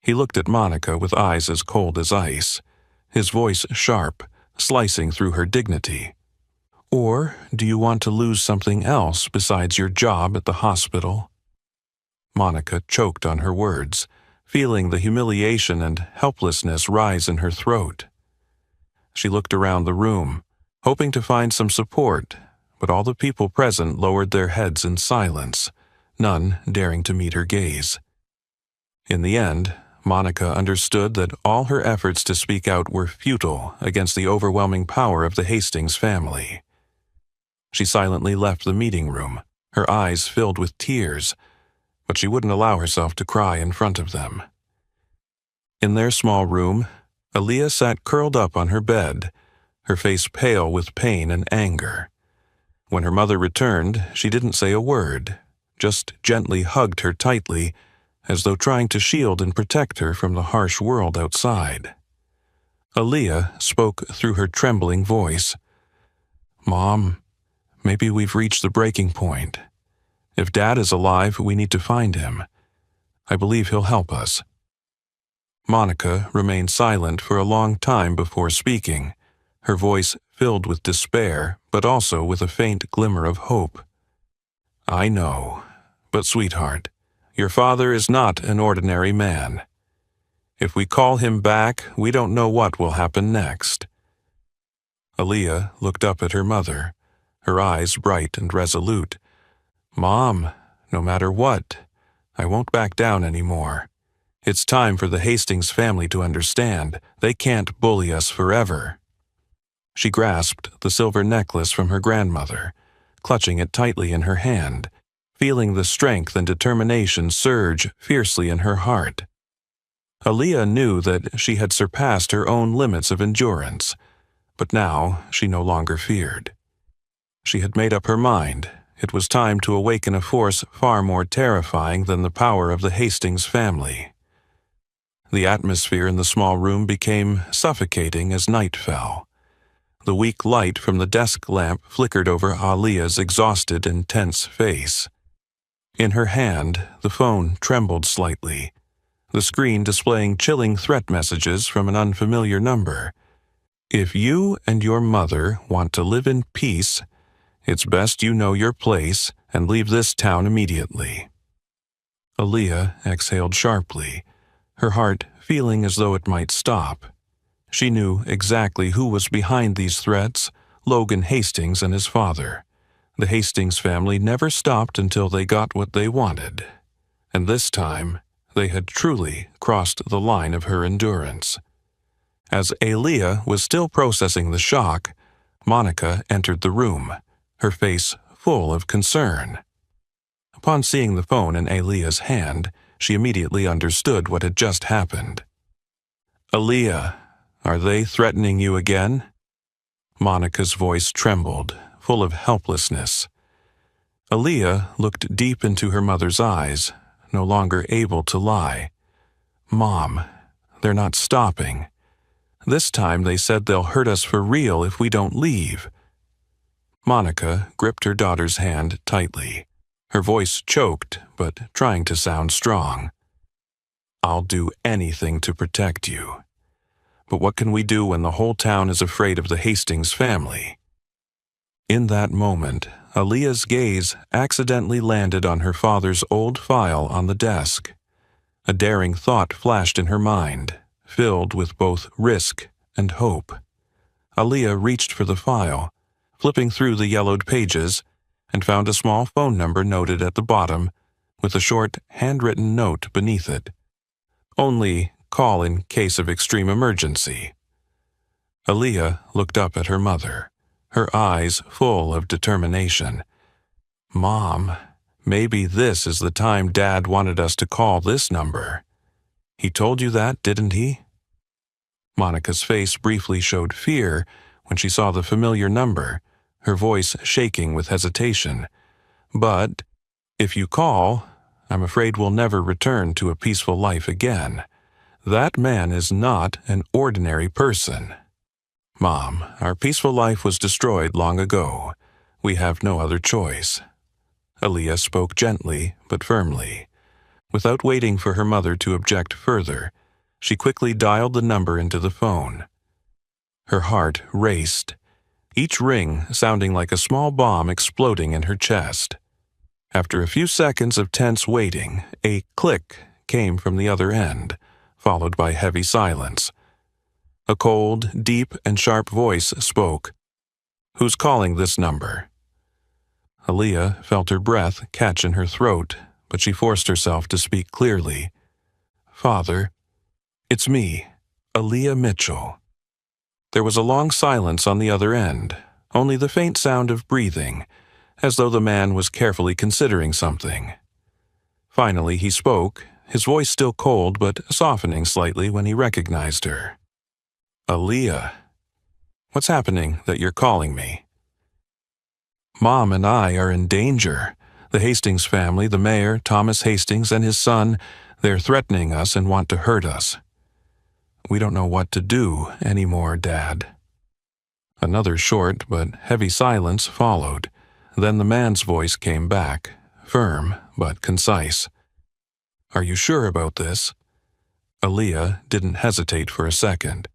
He looked at Monica with eyes as cold as ice, his voice sharp, slicing through her dignity. "Or do you want to lose something else besides your job at the hospital?" Monica choked on her words, feeling the humiliation and helplessness rise in her throat. She looked around the room, hoping to find some support, but all the people present lowered their heads in silence, none daring to meet her gaze. In the end, Monica understood that all her efforts to speak out were futile against the overwhelming power of the Hastings family. She silently left the meeting room, her eyes filled with tears, but she wouldn't allow herself to cry in front of them. In their small room, Aaliyah sat curled up on her bed, her face pale with pain and anger. When her mother returned, she didn't say a word, just gently hugged her tightly, as though trying to shield and protect her from the harsh world outside. Aaliyah spoke through her trembling voice. "Mom, maybe we've reached the breaking point. If Dad is alive, we need to find him. I believe he'll help us." Monica remained silent for a long time before speaking, her voice filled with despair, but also with a faint glimmer of hope. "I know, but sweetheart, your father is not an ordinary man. If we call him back, we don't know what will happen next." Aaliyah looked up at her mother, her eyes bright and resolute. "Mom, no matter what, I won't back down anymore. It's time for the Hastings family to understand they can't bully us forever." She grasped the silver necklace from her grandmother, clutching it tightly in her hand, feeling the strength and determination surge fiercely in her heart. Aaliyah knew that she had surpassed her own limits of endurance, but now she no longer feared. She had made up her mind. It was time to awaken a force far more terrifying than the power of the Hastings family. The atmosphere in the small room became suffocating as night fell. The weak light from the desk lamp flickered over Aaliyah's exhausted and tense face. In her hand, the phone trembled slightly, the screen displaying chilling threat messages from an unfamiliar number. "If you and your mother want to live in peace, it's best you know your place and leave this town immediately." Aaliyah exhaled sharply, her heart feeling as though it might stop. She knew exactly who was behind these threats: Logan Hastings and his father. The Hastings family never stopped until they got what they wanted. And this time, they had truly crossed the line of her endurance. As Aaliyah was still processing the shock, Monica entered the room, her face full of concern. Upon seeing the phone in Aaliyah's hand, she immediately understood what had just happened. "Aaliyah, are they threatening you again?" Monica's voice trembled, full of helplessness. Aaliyah looked deep into her mother's eyes, no longer able to lie. "Mom, they're not stopping. This time they said they'll hurt us for real if we don't leave." Monica gripped her daughter's hand tightly, her voice choked but trying to sound strong. "I'll do anything to protect you. But what can we do when the whole town is afraid of the Hastings family?" In that moment, Aaliyah's gaze accidentally landed on her father's old file on the desk. A daring thought flashed in her mind, filled with both risk and hope. Aaliyah reached for the file, flipping through the yellowed pages, and found a small phone number noted at the bottom, with a short, handwritten note beneath it. "Only call in case of extreme emergency." Aaliyah looked up at her mother, her eyes full of determination. "Mom, maybe this is the time Dad wanted us to call this number. He told you that, didn't he?" Monica's face briefly showed fear when she saw the familiar number, her voice shaking with hesitation. "But if you call, I'm afraid we'll never return to a peaceful life again. That man is not an ordinary person. Mom, our peaceful life was destroyed long ago. We have no other choice." Aaliyah spoke gently but firmly. Without waiting for her mother to object further, she quickly dialed the number into the phone. Her heart raced, each ring sounding like a small bomb exploding in her chest. After a few seconds of tense waiting, a click came from the other end, followed by heavy silence. A cold, deep, and sharp voice spoke. "Who's calling this number?" Aaliyah felt her breath catch in her throat, but she forced herself to speak clearly. "Father, it's me, Aaliyah Mitchell." There was a long silence on the other end, only the faint sound of breathing, as though the man was carefully considering something. Finally he spoke, his voice still cold but softening slightly when he recognized her. Aaliyah, what's happening that you're calling me? Mom and I are in danger. The Hastings family, the mayor, Thomas Hastings, and his son, they're threatening us and want to hurt us. We don't know what to do anymore, Dad. Another short but heavy silence followed. Then the man's voice came back, firm but concise. Are you sure about this? Aaliyah didn't hesitate for a second.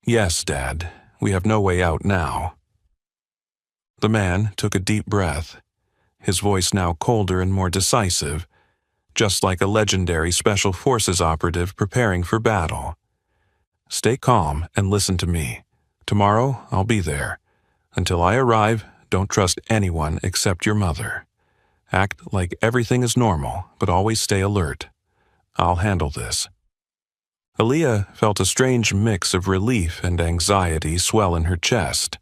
Yes, Dad. We have no way out now. The man took a deep breath, his voice now colder and more decisive, just like a legendary Special Forces operative preparing for battle. Stay calm and listen to me. Tomorrow, I'll be there. Until I arrive, don't trust anyone except your mother. Act like everything is normal, but always stay alert. I'll handle this. Aaliyah felt a strange mix of relief and anxiety swell in her chest,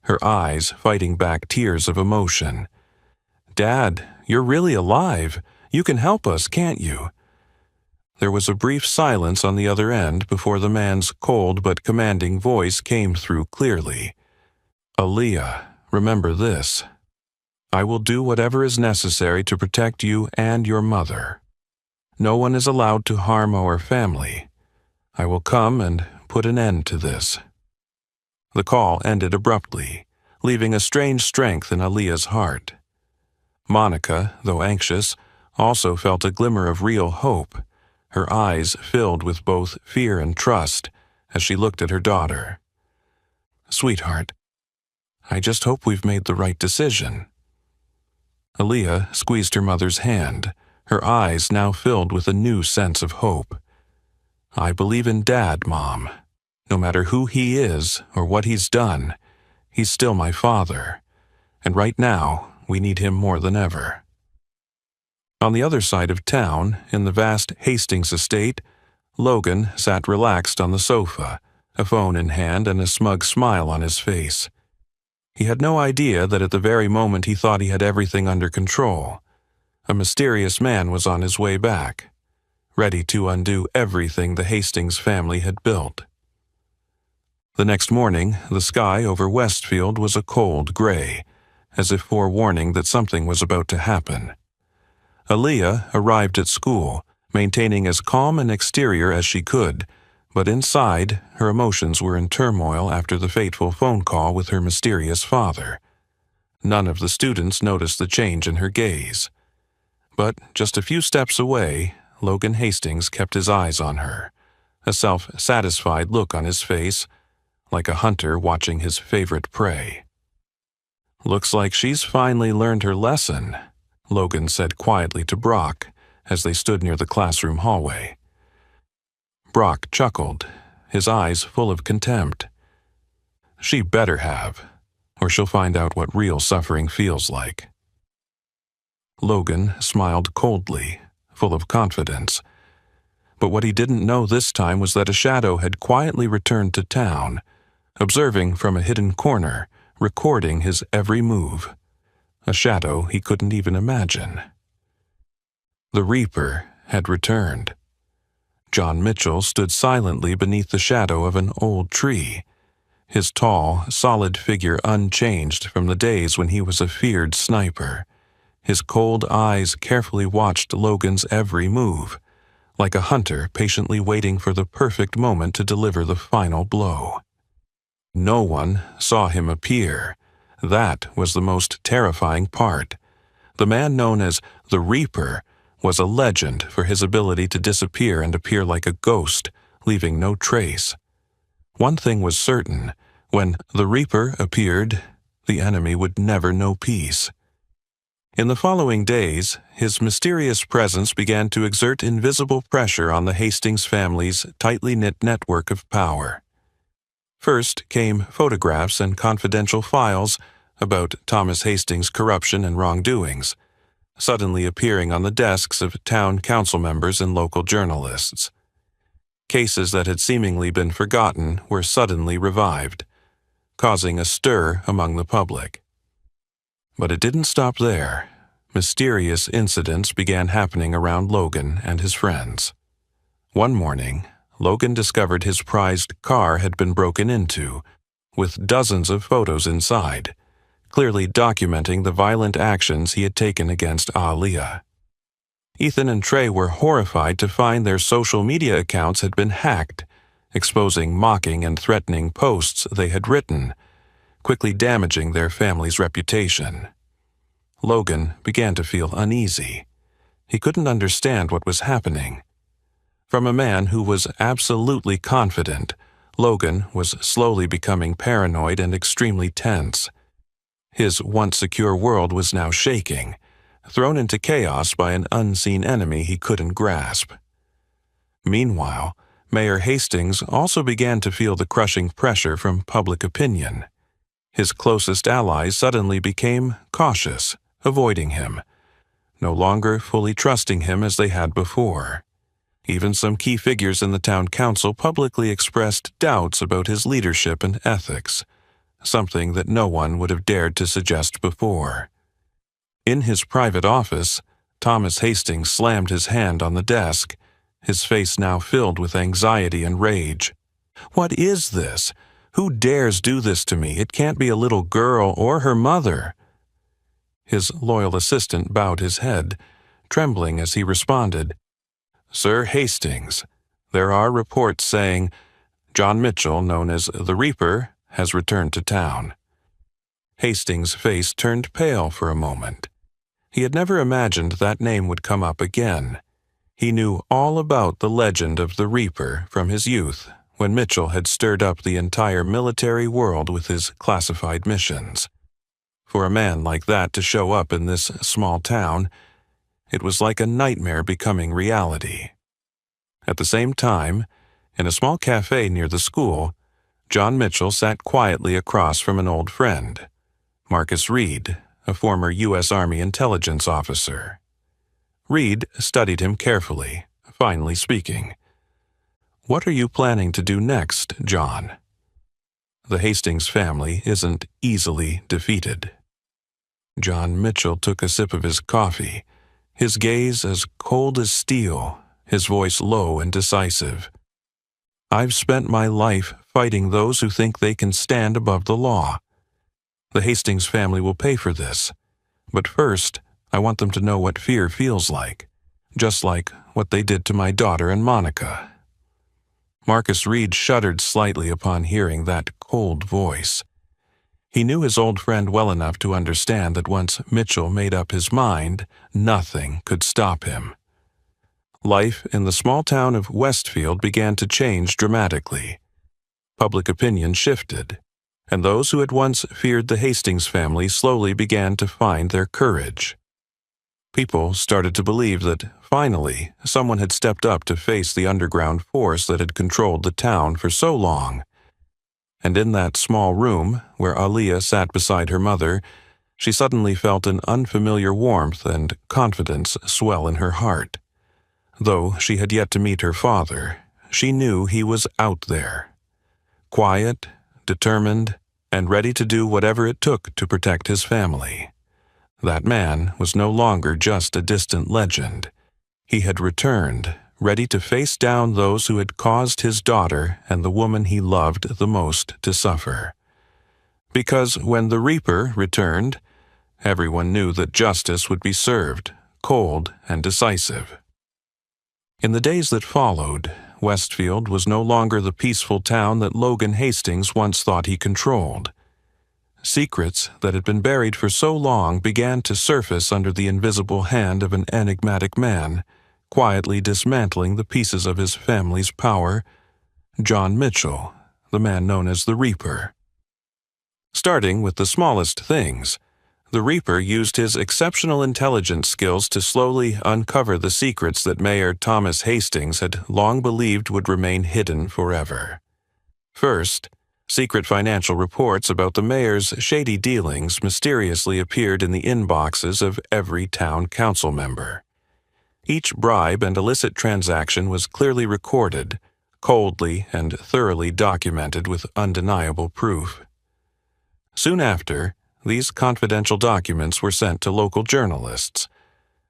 her eyes fighting back tears of emotion. Dad, you're really alive. You can help us, can't you? There was a brief silence on the other end before the man's cold but commanding voice came through clearly. Aaliyah, remember this. I will do whatever is necessary to protect you and your mother. No one is allowed to harm our family. I will come and put an end to this. The call ended abruptly, leaving a strange strength in Aaliyah's heart. Monica, though anxious, also felt a glimmer of real hope, her eyes filled with both fear and trust as she looked at her daughter. Sweetheart, I just hope we've made the right decision. Aaliyah squeezed her mother's hand, her eyes now filled with a new sense of hope. I believe in Dad, Mom. No matter who he is or what he's done, he's still my father, and right now we need him more than ever. On the other side of town, in the vast Hastings estate, Logan sat relaxed on the sofa, a phone in hand and a smug smile on his face. He had no idea that at the very moment he thought he had everything under control, a mysterious man was on his way back, ready to undo everything the Hastings family had built. The next morning, the sky over Westfield was a cold gray, as if forewarning that something was about to happen. Aaliyah arrived at school, maintaining as calm an exterior as she could, but inside, her emotions were in turmoil after the fateful phone call with her mysterious father. None of the students noticed the change in her gaze. But just a few steps away, Logan Hastings kept his eyes on her, a self-satisfied look on his face, like a hunter watching his favorite prey. Looks like she's finally learned her lesson, Logan said quietly to Brock as they stood near the classroom hallway. Brock chuckled, his eyes full of contempt. She better have, or she'll find out what real suffering feels like. Logan smiled coldly, full of confidence. But what he didn't know this time was that a shadow had quietly returned to town, observing from a hidden corner, recording his every move. A shadow he couldn't even imagine. The Reaper had returned. John Mitchell stood silently beneath the shadow of an old tree, his tall, solid figure unchanged from the days when he was a feared sniper. His cold eyes carefully watched Logan's every move, like a hunter patiently waiting for the perfect moment to deliver the final blow. No one saw him appear. That was the most terrifying part. The man known as the Reaper was a legend for his ability to disappear and appear like a ghost, leaving no trace. One thing was certain: when the Reaper appeared, the enemy would never know peace. In the following days, his mysterious presence began to exert invisible pressure on the Hastings family's tightly knit network of power. First came photographs and confidential files about Thomas Hastings' corruption and wrongdoings, suddenly appearing on the desks of town council members and local journalists. Cases that had seemingly been forgotten were suddenly revived, causing a stir among the public. But it didn't stop there. Mysterious incidents began happening around Logan and his friends. One morning, Logan discovered his prized car had been broken into, with dozens of photos inside, clearly documenting the violent actions he had taken against Aaliyah. Ethan and Trey were horrified to find their social media accounts had been hacked, exposing mocking and threatening posts they had written, quickly damaging their family's reputation. Logan began to feel uneasy. He couldn't understand what was happening. From a man who was absolutely confident, Logan was slowly becoming paranoid and extremely tense. His once secure world was now shaking, thrown into chaos by an unseen enemy he couldn't grasp. Meanwhile, Mayor Hastings also began to feel the crushing pressure from public opinion. His closest allies suddenly became cautious, avoiding him, no longer fully trusting him as they had before. Even some key figures in the town council publicly expressed doubts about his leadership and ethics, something that no one would have dared to suggest before. In his private office, Thomas Hastings slammed his hand on the desk, his face now filled with anxiety and rage. "What is this? Who dares do this to me? It can't be a little girl or her mother." His loyal assistant bowed his head, trembling as he responded, "Sir Hastings, there are reports saying John Mitchell, known as the Reaper, has returned to town." Hastings' face turned pale for a moment. He had never imagined that name would come up again. He knew all about the legend of the Reaper from his youth, when Mitchell had stirred up the entire military world with his classified missions. For a man like that to show up in this small town, it was like a nightmare becoming reality. At the same time, in a small cafe near the school, John Mitchell sat quietly across from an old friend, Marcus Reed, a former U.S. Army intelligence officer. Reed studied him carefully, finally speaking. "What are you planning to do next, John?" The Hastings family isn't easily defeated. John Mitchell took a sip of his coffee, his gaze as cold as steel, his voice low and decisive. "I've spent my life fighting those who think they can stand above the law. The Hastings family will pay for this, but first, I want them to know what fear feels like, just like what they did to my daughter and Monica." Marcus Reed shuddered slightly upon hearing that cold voice. He knew his old friend well enough to understand that once Mitchell made up his mind, nothing could stop him. Life in the small town of Westfield began to change dramatically. Public opinion shifted, and those who had once feared the Hastings family slowly began to find their courage. People started to believe that, finally, someone had stepped up to face the underground force that had controlled the town for so long. And in that small room, where Aaliyah sat beside her mother, she suddenly felt an unfamiliar warmth and confidence swell in her heart. Though she had yet to meet her father, she knew he was out there. Quiet, determined, and ready to do whatever it took to protect his family. That man was no longer just a distant legend. He had returned, ready to face down those who had caused his daughter and the woman he loved the most to suffer. Because when the Reaper returned, everyone knew that justice would be served, cold and decisive. In the days that followed, Westfield was no longer the peaceful town that Logan Hastings once thought he controlled. Secrets that had been buried for so long began to surface under the invisible hand of an enigmatic man, quietly dismantling the pieces of his family's power, John Mitchell, the man known as the Reaper. Starting with the smallest things, the Reaper used his exceptional intelligence skills to slowly uncover the secrets that Mayor Thomas Hastings had long believed would remain hidden forever. First, secret financial reports about the mayor's shady dealings mysteriously appeared in the inboxes of every town council member. Each bribe and illicit transaction was clearly recorded, coldly and thoroughly documented with undeniable proof. Soon after, these confidential documents were sent to local journalists.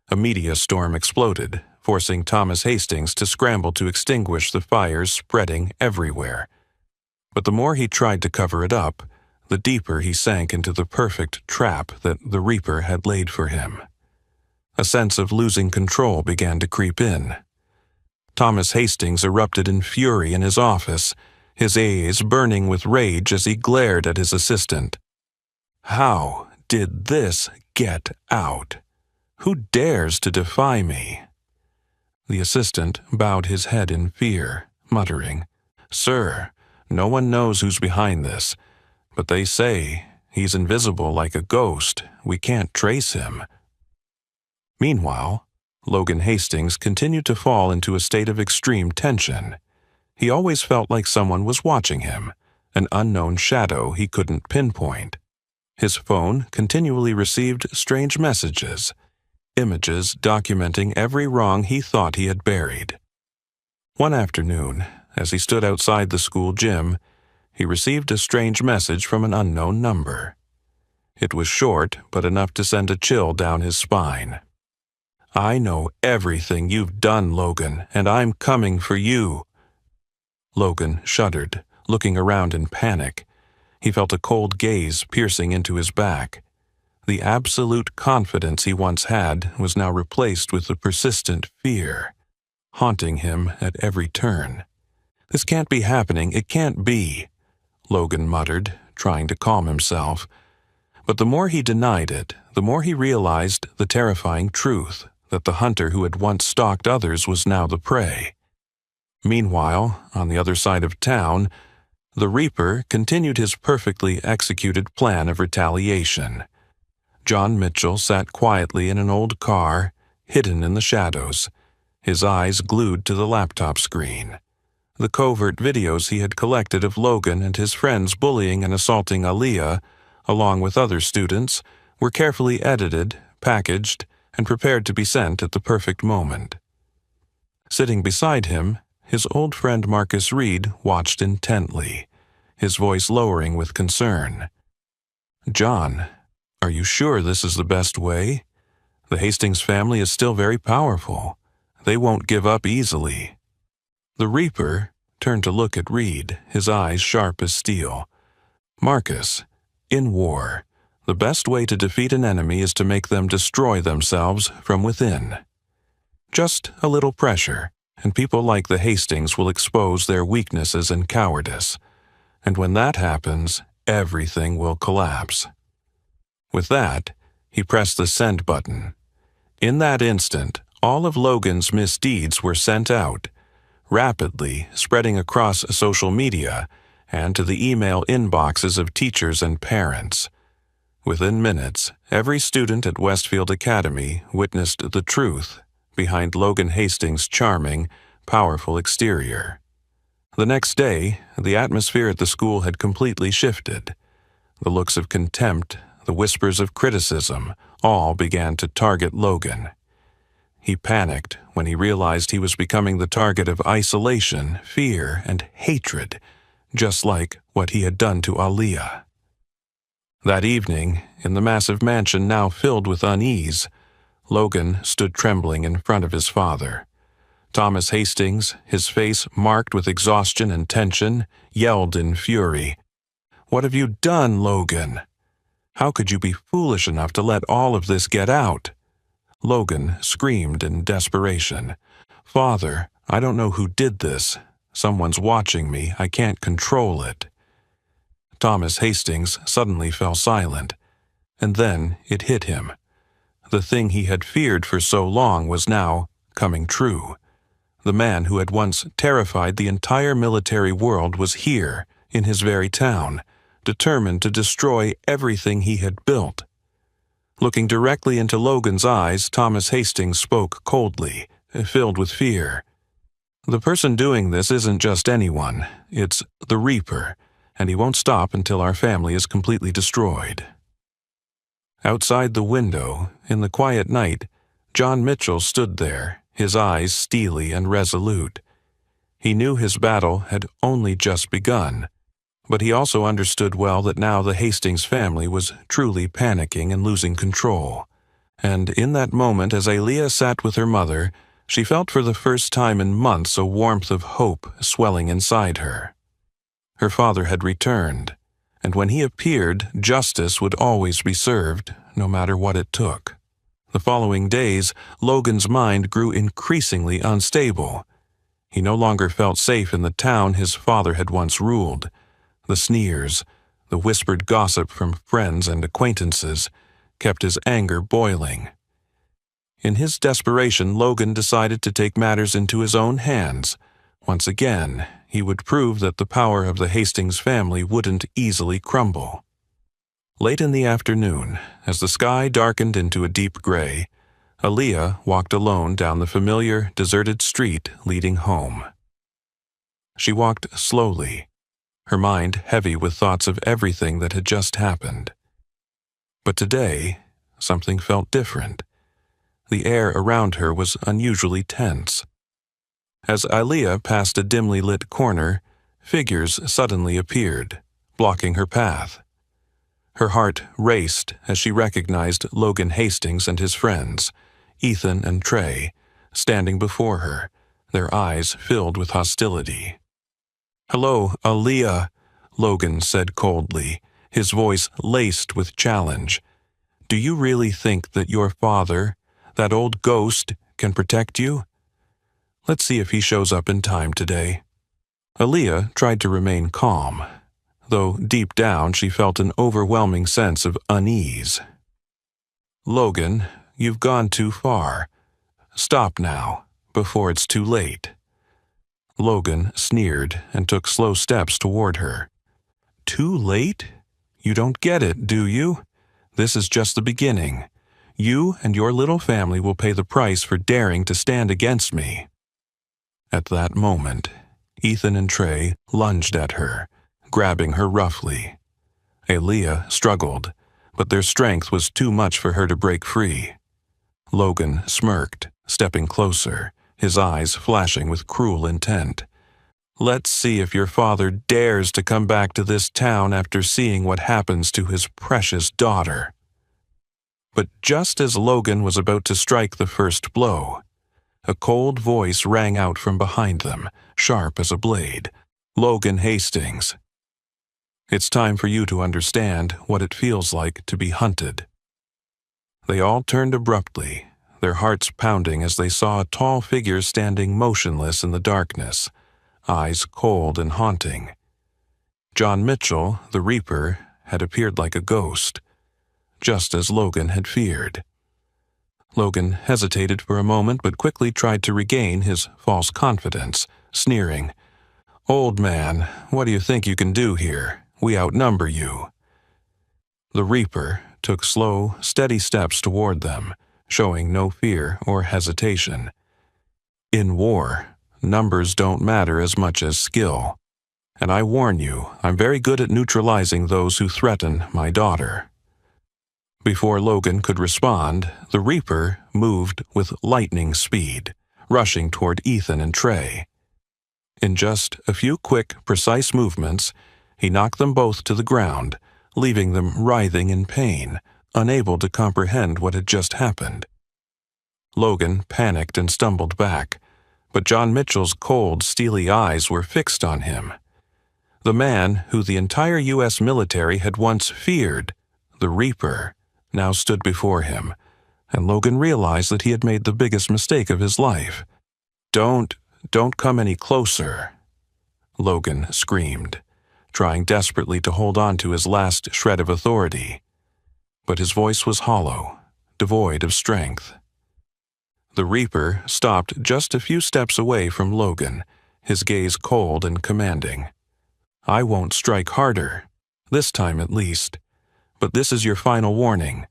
A media storm exploded, forcing Thomas Hastings to scramble to extinguish the fires spreading everywhere. But the more he tried to cover it up, the deeper he sank into the perfect trap that the Reaper had laid for him. A sense of losing control began to creep in. Thomas Hastings erupted in fury in his office, his eyes burning with rage as he glared at his assistant. How did this get out? Who dares to defy me? The assistant bowed his head in fear, muttering, "Sir, no one knows who's behind this, but they say he's invisible like a ghost. We can't trace him." Meanwhile, Logan Hastings continued to fall into a state of extreme tension. He always felt like someone was watching him, an unknown shadow he couldn't pinpoint. His phone continually received strange messages, images documenting every wrong he thought he had buried. One afternoon, as he stood outside the school gym, he received a strange message from an unknown number. It was short, but enough to send a chill down his spine. "I know everything you've done, Logan, and I'm coming for you." Logan shuddered, looking around in panic. He felt a cold gaze piercing into his back. The absolute confidence he once had was now replaced with the persistent fear, haunting him at every turn. "This can't be happening, it can't be," Logan muttered, trying to calm himself. But the more he denied it, the more he realized the terrifying truth that the hunter who had once stalked others was now the prey. Meanwhile, on the other side of town, the Reaper continued his perfectly executed plan of retaliation. John Mitchell sat quietly in an old car, hidden in the shadows, his eyes glued to the laptop screen. The covert videos he had collected of Logan and his friends bullying and assaulting Aaliyah, along with other students, were carefully edited, packaged, and prepared to be sent at the perfect moment. Sitting beside him, his old friend Marcus Reed watched intently, his voice lowering with concern. "John, are you sure this is the best way? The Hastings family is still very powerful. They won't give up easily." The Reaper turned to look at Reed, his eyes sharp as steel. "Marcus, in war, the best way to defeat an enemy is to make them destroy themselves from within. Just a little pressure, and people like the Hastings will expose their weaknesses and cowardice. And when that happens, everything will collapse." With that, he pressed the send button. In that instant, all of Logan's misdeeds were sent out, rapidly spreading across social media and to the email inboxes of teachers and parents. Within minutes, every student at Westfield Academy witnessed the truth behind Logan Hastings' charming, powerful exterior. The next day, the atmosphere at the school had completely shifted. The looks of contempt, the whispers of criticism, all began to target Logan. He panicked when he realized he was becoming the target of isolation, fear, and hatred, just like what he had done to Aaliyah. That evening, in the massive mansion now filled with unease, Logan stood trembling in front of his father. Thomas Hastings, his face marked with exhaustion and tension, yelled in fury, "What have you done, Logan? How could you be foolish enough to let all of this get out?" Logan screamed in desperation, "Father, I don't know who did this. Someone's watching me. I can't control it." Thomas Hastings suddenly fell silent, and then it hit him. The thing he had feared for so long was now coming true. The man who had once terrified the entire military world was here, in his very town, determined to destroy everything he had built. Looking directly into Logan's eyes, Thomas Hastings spoke coldly, filled with fear. "The person doing this isn't just anyone. It's the Reaper, and he won't stop until our family is completely destroyed." Outside the window, in the quiet night, John Mitchell stood there, his eyes steely and resolute. He knew his battle had only just begun, but he also understood well that now the Hastings family was truly panicking and losing control. And in that moment, as Aaliyah sat with her mother, She felt for the first time in months a warmth of hope swelling inside her. Her father had returned, and when he appeared, justice would always be served, no matter what it took. The following days, Logan's mind grew increasingly unstable. He no longer felt safe in the town his father had once ruled. The sneers, the whispered gossip from friends and acquaintances, kept his anger boiling. In his desperation, Logan decided to take matters into his own hands. Once again, he would prove that the power of the Hastings family wouldn't easily crumble. Late in the afternoon, as the sky darkened into a deep gray, Aaliyah walked alone down the familiar, deserted street leading home. She walked slowly, her mind heavy with thoughts of everything that had just happened. But today, something felt different. The air around her was unusually tense. As Aaliyah passed a dimly lit corner, figures suddenly appeared, blocking her path. Her heart raced as she recognized Logan Hastings and his friends, Ethan and Trey, standing before her, their eyes filled with hostility. "Hello, Aaliyah," Logan said coldly, his voice laced with challenge. "Do you really think that your father, that old ghost, can protect you? Let's see if he shows up in time today." Aaliyah tried to remain calm, though deep down she felt an overwhelming sense of unease. "Logan, you've gone too far. Stop now, before it's too late." Logan sneered and took slow steps toward her. "Too late? You don't get it, do you? This is just the beginning. You and your little family will pay the price for daring to stand against me." At that moment, Ethan and Trey lunged at her, grabbing her roughly. Aaliyah struggled, but their strength was too much for her to break free. Logan smirked, stepping closer, his eyes flashing with cruel intent. "Let's see if your father dares to come back to this town after seeing what happens to his precious daughter." But just as Logan was about to strike the first blow, a cold voice rang out from behind them, sharp as a blade. "Logan Hastings, it's time for you to understand what it feels like to be hunted." They all turned abruptly, their hearts pounding as they saw a tall figure standing motionless in the darkness, eyes cold and haunting. John Mitchell, the Reaper, had appeared like a ghost, just as Logan had feared. Logan hesitated for a moment but quickly tried to regain his false confidence, sneering, "Old man, what do you think you can do here? We outnumber you." The Reaper took slow, steady steps toward them, showing no fear or hesitation. "In war, numbers don't matter as much as skill. And I warn you, I'm very good at neutralizing those who threaten my daughter." Before Logan could respond, the Reaper moved with lightning speed, rushing toward Ethan and Trey. In just a few quick, precise movements, he knocked them both to the ground, leaving them writhing in pain, unable to comprehend what had just happened. Logan panicked and stumbled back, but John Mitchell's cold, steely eyes were fixed on him. The man who the entire U.S. military had once feared, the Reaper, now stood before him, and Logan realized that he had made the biggest mistake of his life. Don't come any closer," Logan screamed, trying desperately to hold on to his last shred of authority. But his voice was hollow, devoid of strength. The Reaper stopped just a few steps away from Logan, his gaze cold and commanding. "I won't strike harder, this time at least. But this is your final warning.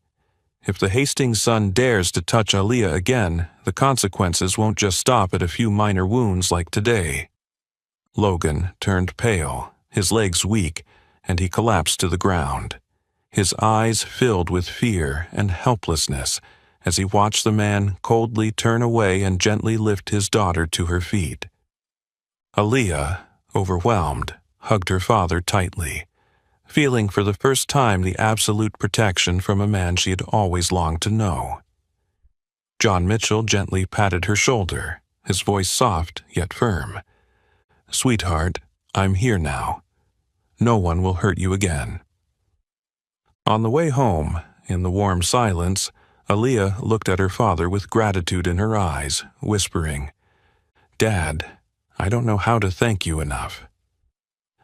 If the Hastings son dares to touch Aaliyah again, the consequences won't just stop at a few minor wounds like today." Logan turned pale, his legs weak, and he collapsed to the ground, his eyes filled with fear and helplessness as he watched the man coldly turn away and gently lift his daughter to her feet. Aaliyah, overwhelmed, hugged her father tightly, feeling for the first time the absolute protection from a man she had always longed to know. John Mitchell gently patted her shoulder, his voice soft yet firm. "Sweetheart, I'm here now. No one will hurt you again." On the way home, in the warm silence, Aaliyah looked at her father with gratitude in her eyes, whispering, "Dad, I don't know how to thank you enough."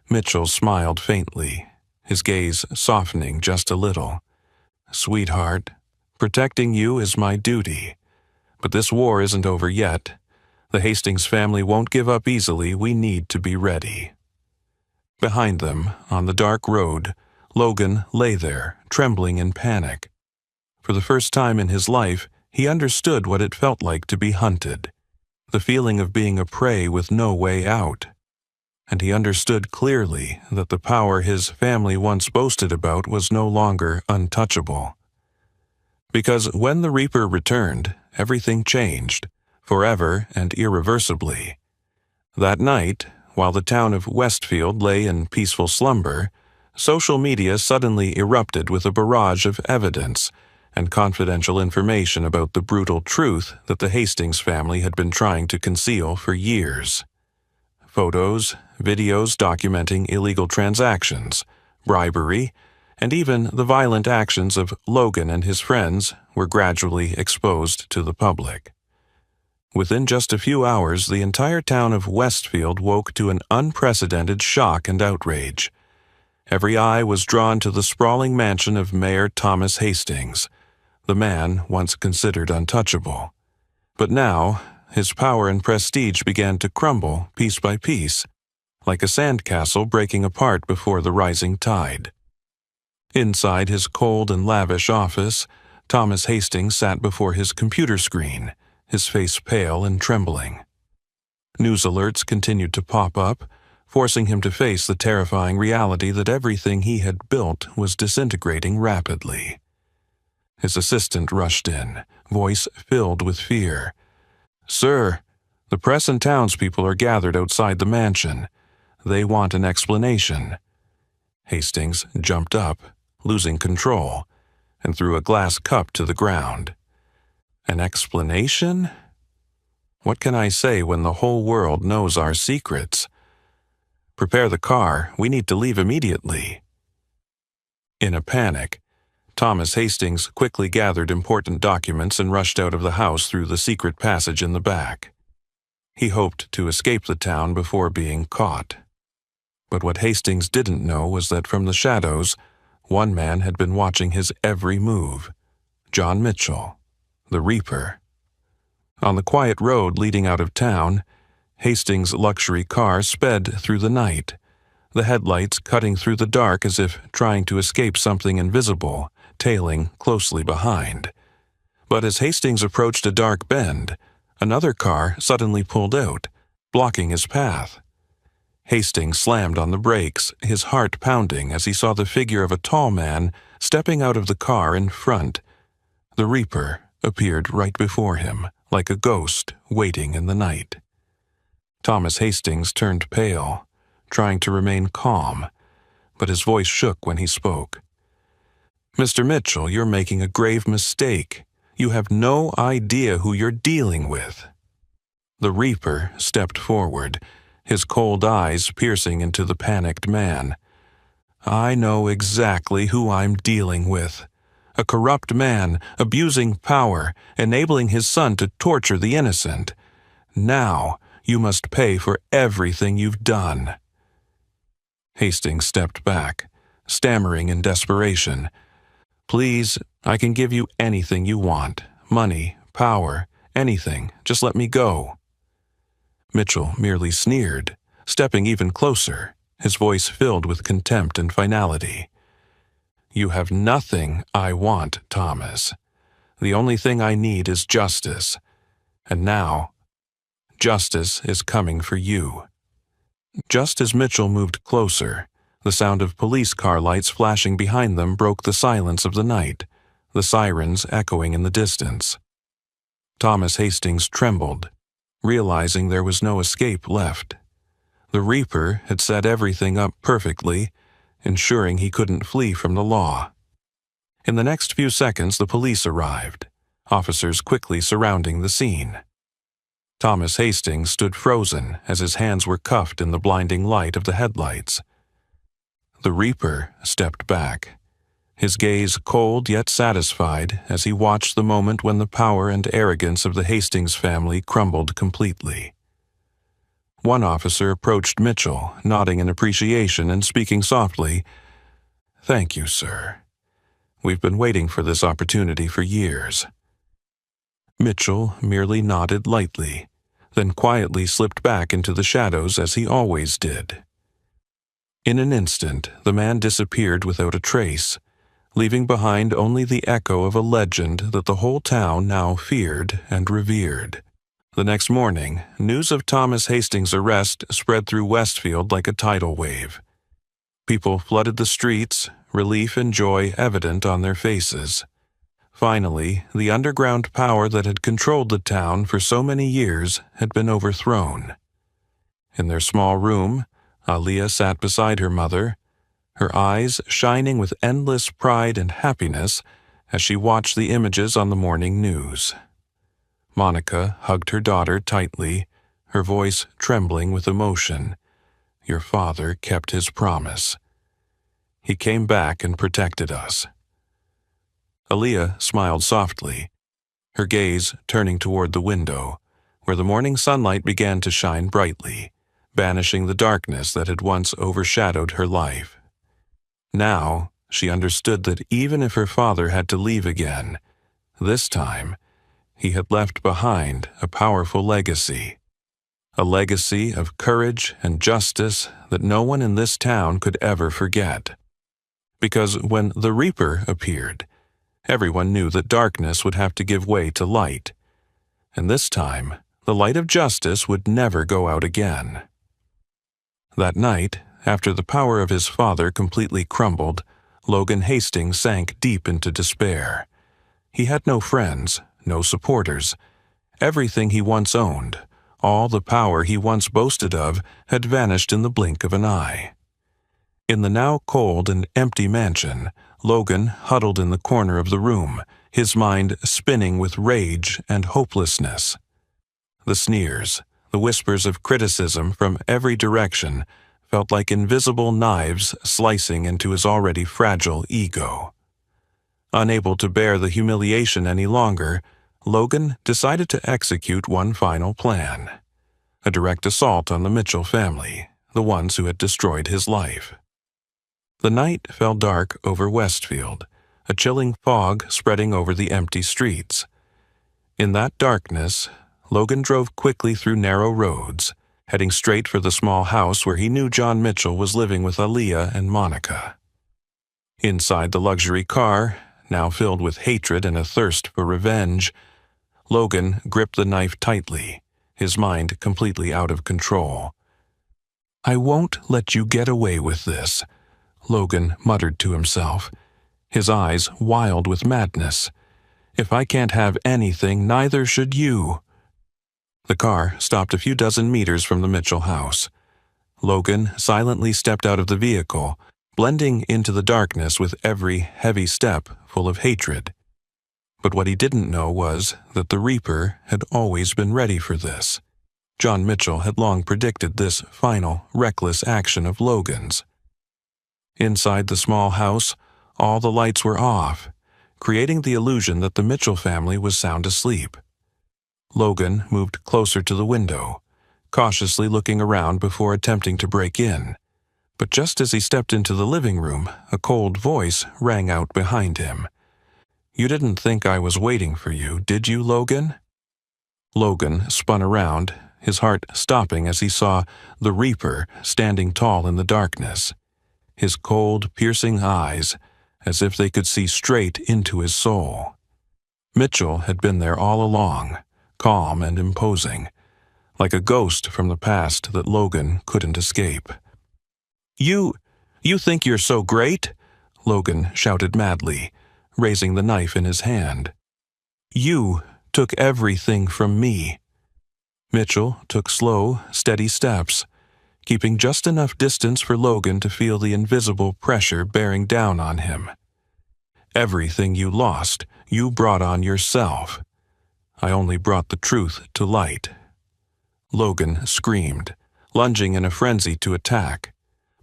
Mitchell smiled faintly, his gaze softening just a little. "Sweetheart, protecting you is my duty. But this war isn't over yet. The Hastings family won't give up easily. We need to be ready." Behind them, on the dark road, Logan lay there, trembling in panic. For the first time in his life, he understood what it felt like to be hunted, the feeling of being a prey with no way out. And he understood clearly that the power his family once boasted about was no longer untouchable. Because when the Reaper returned, everything changed, forever and irreversibly. That night, while the town of Westfield lay in peaceful slumber, social media suddenly erupted with a barrage of evidence and confidential information about the brutal truth that the Hastings family had been trying to conceal for years. Photos, videos documenting illegal transactions, bribery, and even the violent actions of Logan and his friends were gradually exposed to the public. Within just a few hours, the entire town of Westfield woke to an unprecedented shock and outrage. Every eye was drawn to the sprawling mansion of Mayor Thomas Hastings, the man once considered untouchable. But now, his power and prestige began to crumble piece by piece, like a sandcastle breaking apart before the rising tide. Inside his cold and lavish office, Thomas Hastings sat before his computer screen, his face pale and trembling. News alerts continued to pop up, forcing him to face the terrifying reality that everything he had built was disintegrating rapidly. His assistant rushed in, voice filled with fear. "Sir, the press and townspeople are gathered outside the mansion. They want an explanation." Hastings jumped up, losing control, and threw a glass cup to the ground. "An explanation? What can I say when the whole world knows our secrets? Prepare the car. We need to leave immediately." In a panic, Thomas Hastings quickly gathered important documents and rushed out of the house through the secret passage in the back. He hoped to escape the town before being caught. But what Hastings didn't know was that from the shadows, one man had been watching his every move: John Mitchell, the Reaper. On the quiet road leading out of town, Hastings' luxury car sped through the night, the headlights cutting through the dark as if trying to escape something invisible, tailing closely behind. But as Hastings approached a dark bend, another car suddenly pulled out, blocking his path. Hastings slammed on the brakes, his heart pounding as he saw the figure of a tall man stepping out of the car in front. The Reaper appeared right before him, like a ghost waiting in the night. Thomas Hastings turned pale, trying to remain calm, but his voice shook when he spoke. "Mr. Mitchell, you're making a grave mistake. You have no idea who you're dealing with." The Reaper stepped forward, his cold eyes piercing into the panicked man. "I know exactly who I'm dealing with. A corrupt man, abusing power, enabling his son to torture the innocent. Now, you must pay for everything you've done." Hastings stepped back, stammering in desperation. "Please, I can give you anything you want. Money, power, anything. Just let me go." Mitchell merely sneered, stepping even closer, his voice filled with contempt and finality. "You have nothing I want, Thomas. The only thing I need is justice. And now, justice is coming for you." Just as Mitchell moved closer, the sound of police car lights flashing behind them broke the silence of the night, the sirens echoing in the distance. Thomas Hastings trembled, realizing there was no escape left. The Reaper had set everything up perfectly, ensuring he couldn't flee from the law. In the next few seconds, the police arrived, officers quickly surrounding the scene. Thomas Hastings stood frozen as his hands were cuffed in the blinding light of the headlights. The Reaper stepped back, his gaze cold yet satisfied as he watched the moment when the power and arrogance of the Hastings family crumbled completely. One officer approached Mitchell, nodding in appreciation and speaking softly, "Thank you, sir. We've been waiting for this opportunity for years." Mitchell merely nodded lightly, then quietly slipped back into the shadows as he always did. In an instant, the man disappeared without a trace, leaving behind only the echo of a legend that the whole town now feared and revered. The next morning, news of Thomas Hastings' arrest spread through Westfield like a tidal wave. People flooded the streets, relief and joy evident on their faces. Finally, the underground power that had controlled the town for so many years had been overthrown. In their small room, Aaliyah sat beside her mother, her eyes shining with endless pride and happiness as she watched the images on the morning news. Monica hugged her daughter tightly, her voice trembling with emotion. "Your father kept his promise. He came back and protected us." Aaliyah smiled softly, her gaze turning toward the window, where the morning sunlight began to shine brightly, banishing the darkness that had once overshadowed her life. Now, she understood that even if her father had to leave again, this time, he had left behind a powerful legacy. A legacy of courage and justice that no one in this town could ever forget. Because when the Reaper appeared, everyone knew that darkness would have to give way to light, and this time, the light of justice would never go out again. That night, after the power of his father completely crumbled, Logan Hastings sank deep into despair. He had no friends, no supporters. Everything he once owned, all the power he once boasted of, had vanished in the blink of an eye. In the now cold and empty mansion, Logan huddled in the corner of the room, his mind spinning with rage and hopelessness. The sneers, the whispers of criticism from every direction, felt like invisible knives slicing into his already fragile ego. Unable to bear the humiliation any longer, Logan decided to execute one final plan: a direct assault on the Mitchell family, the ones who had destroyed his life. The night fell dark over Westfield, a chilling fog spreading over the empty streets. In that darkness, Logan drove quickly through narrow roads, heading straight for the small house where he knew John Mitchell was living with Aaliyah and Monica. Inside the luxury car, now filled with hatred and a thirst for revenge, Logan gripped the knife tightly, his mind completely out of control. "I won't let you get away with this," Logan muttered to himself, his eyes wild with madness. "If I can't have anything, neither should you." The car stopped a few dozen meters from the Mitchell house. Logan silently stepped out of the vehicle, blending into the darkness with every heavy step full of hatred. But what he didn't know was that the Reaper had always been ready for this. John Mitchell had long predicted this final, reckless action of Logan's. Inside the small house, all the lights were off, creating the illusion that the Mitchell family was sound asleep. Logan moved closer to the window, cautiously looking around before attempting to break in. But just as he stepped into the living room, a cold voice rang out behind him. "You didn't think I was waiting for you, did you, Logan?" Logan spun around, his heart stopping as he saw the Reaper standing tall in the darkness, his cold, piercing eyes as if they could see straight into his soul. Mitchell had been there all along, calm and imposing, like a ghost from the past that Logan couldn't escape. You think you're so great?" Logan shouted madly, raising the knife in his hand. "You took everything from me." Mitchell took slow, steady steps, keeping just enough distance for Logan to feel the invisible pressure bearing down on him. "Everything you lost, you brought on yourself. I only brought the truth to light." Logan screamed, lunging in a frenzy to attack.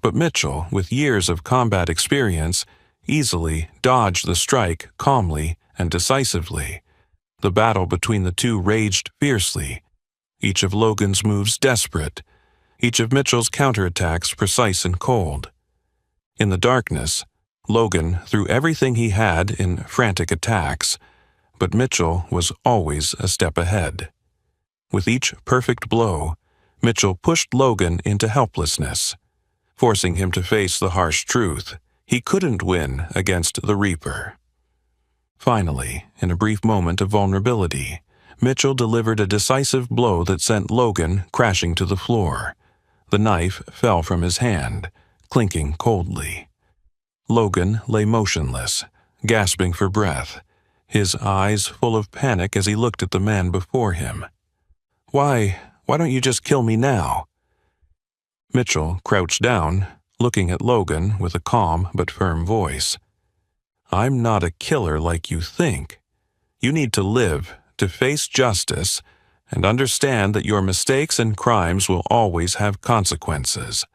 But Mitchell, with years of combat experience, easily dodged the strike calmly and decisively. The battle between the two raged fiercely, each of Logan's moves desperate, each of Mitchell's counterattacks precise and cold. In the darkness, Logan threw everything he had in frantic attacks, but Mitchell was always a step ahead. With each perfect blow, Mitchell pushed Logan into helplessness, forcing him to face the harsh truth: he couldn't win against the Reaper. Finally, in a brief moment of vulnerability, Mitchell delivered a decisive blow that sent Logan crashing to the floor. The knife fell from his hand, clinking coldly. Logan lay motionless, gasping for breath, his eyes full of panic as he looked at the man before him. Why don't you just kill me now?" Mitchell crouched down, looking at Logan with a calm but firm voice. "I'm not a killer like you think. You need to live, to face justice, and understand that your mistakes and crimes will always have consequences."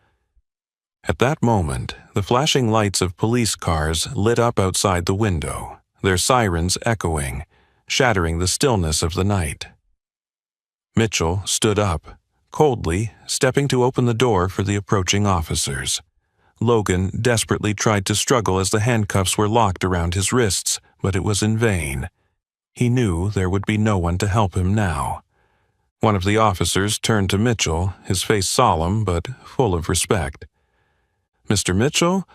At that moment, the flashing lights of police cars lit up outside the window, their sirens echoing, shattering the stillness of the night. Mitchell stood up, coldly stepping to open the door for the approaching officers. Logan desperately tried to struggle as the handcuffs were locked around his wrists, but it was in vain. He knew there would be no one to help him now. One of the officers turned to Mitchell, his face solemn but full of respect. "Mr. Mitchell,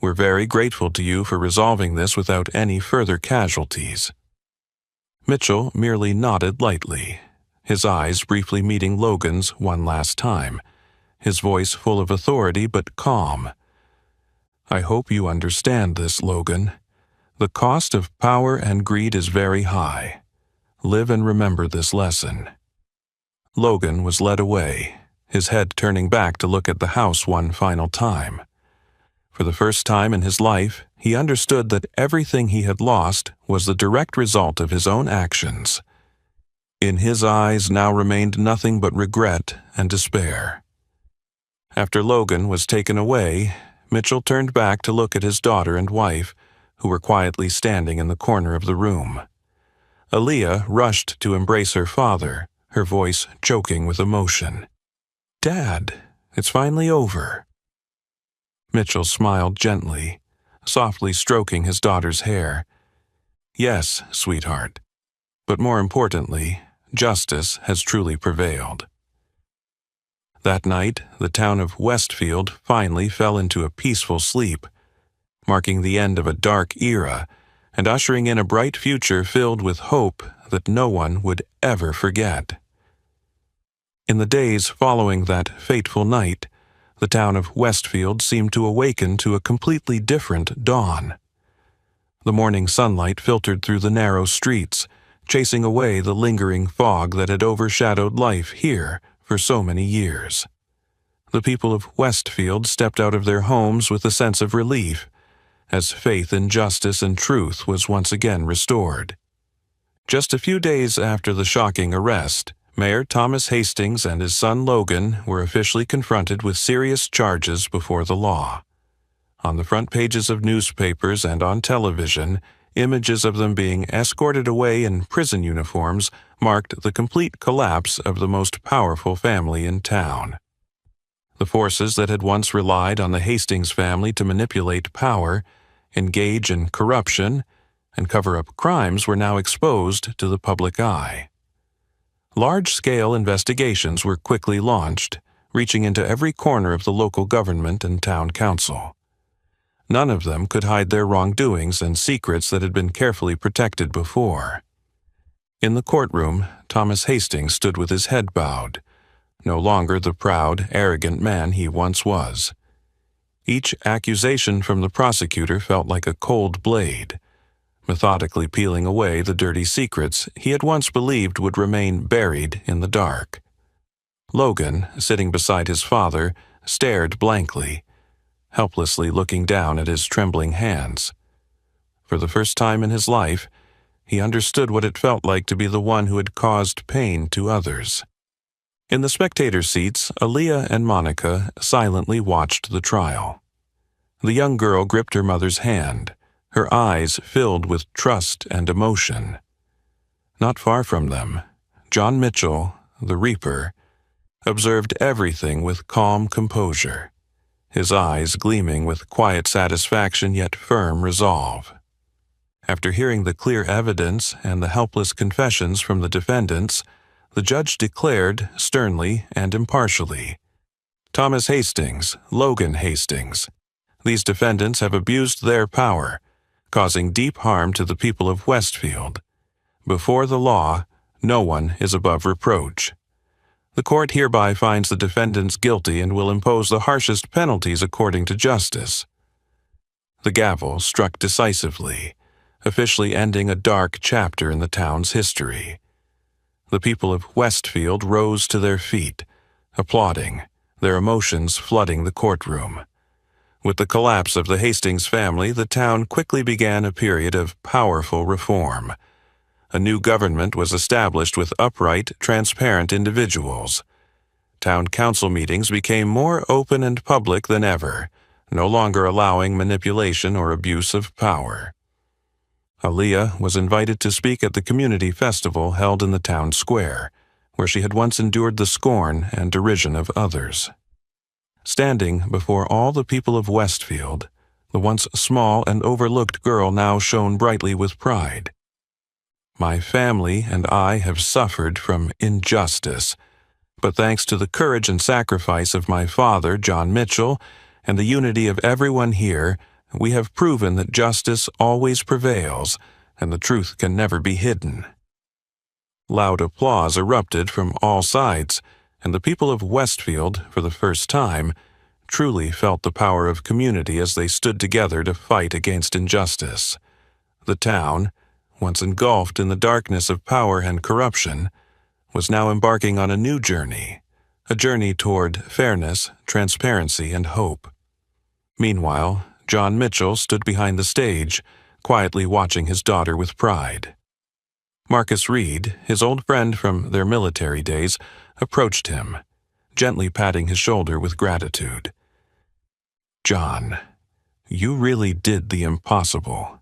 we're very grateful to you for resolving this without any further casualties." Mitchell merely nodded lightly, his eyes briefly meeting Logan's one last time, his voice full of authority but calm. "I hope you understand this, Logan. The cost of power and greed is very high. Live and remember this lesson." Logan was led away, his head turning back to look at the house one final time. For the first time in his life, he understood that everything he had lost was the direct result of his own actions. In his eyes now remained nothing but regret and despair. After Logan was taken away, Mitchell turned back to look at his daughter and wife, who were quietly standing in the corner of the room. Aaliyah rushed to embrace her father, her voice choking with emotion. "Dad, it's finally over." Mitchell smiled gently, softly stroking his daughter's hair. "Yes, sweetheart. But more importantly, justice has truly prevailed." That night, the town of Westfield finally fell into a peaceful sleep, marking the end of a dark era and ushering in a bright future filled with hope that no one would ever forget. In the days following that fateful night, the town of Westfield seemed to awaken to a completely different dawn. The morning sunlight filtered through the narrow streets, chasing away the lingering fog that had overshadowed life here for so many years. The people of Westfield stepped out of their homes with a sense of relief, as faith in justice and truth was once again restored. Just a few days after the shocking arrest, Mayor Thomas Hastings and his son Logan were officially confronted with serious charges before the law. On the front pages of newspapers and on television, images of them being escorted away in prison uniforms marked the complete collapse of the most powerful family in town. The forces that had once relied on the Hastings family to manipulate power, engage in corruption, and cover up crimes were now exposed to the public eye. Large-scale investigations were quickly launched, reaching into every corner of the local government and town council. None of them could hide their wrongdoings and secrets that had been carefully protected before. In the courtroom, Thomas Hastings stood with his head bowed, no longer the proud, arrogant man he once was. Each accusation from the prosecutor felt like a cold blade, methodically peeling away the dirty secrets he had once believed would remain buried in the dark. Logan, sitting beside his father, stared blankly, helplessly looking down at his trembling hands. For the first time in his life, he understood what it felt like to be the one who had caused pain to others. In the spectator seats, Aaliyah and Monica silently watched the trial. The young girl gripped her mother's hand, her eyes filled with trust and emotion. Not far from them, John Mitchell, the Reaper, observed everything with calm composure, his eyes gleaming with quiet satisfaction yet firm resolve. After hearing the clear evidence and the helpless confessions from the defendants, the judge declared sternly and impartially, "Thomas Hastings, Logan Hastings, these defendants have abused their power, causing deep harm to the people of Westfield. Before the law, no one is above reproach. The court hereby finds the defendants guilty and will impose the harshest penalties according to justice." The gavel struck decisively, officially ending a dark chapter in the town's history. The people of Westfield rose to their feet, applauding, their emotions flooding the courtroom. With the collapse of the Hastings family, the town quickly began a period of powerful reform. A new government was established with upright, transparent individuals. Town council meetings became more open and public than ever, no longer allowing manipulation or abuse of power. Aaliyah was invited to speak at the community festival held in the town square, where she had once endured the scorn and derision of others. Standing before all the people of Westfield, the once small and overlooked girl now shone brightly with pride. "My family and I have suffered from injustice, but thanks to the courage and sacrifice of my father, John Mitchell, and the unity of everyone here, we have proven that justice always prevails and the truth can never be hidden." Loud applause erupted from all sides, and the people of Westfield, for the first time, truly felt the power of community as they stood together to fight against injustice. The town, once engulfed in the darkness of power and corruption, was now embarking on a new journey, a journey toward fairness, transparency, and hope. Meanwhile, John Mitchell stood behind the stage, quietly watching his daughter with pride. Marcus Reed, his old friend from their military days, approached him, gently patting his shoulder with gratitude. "John, you really did the impossible.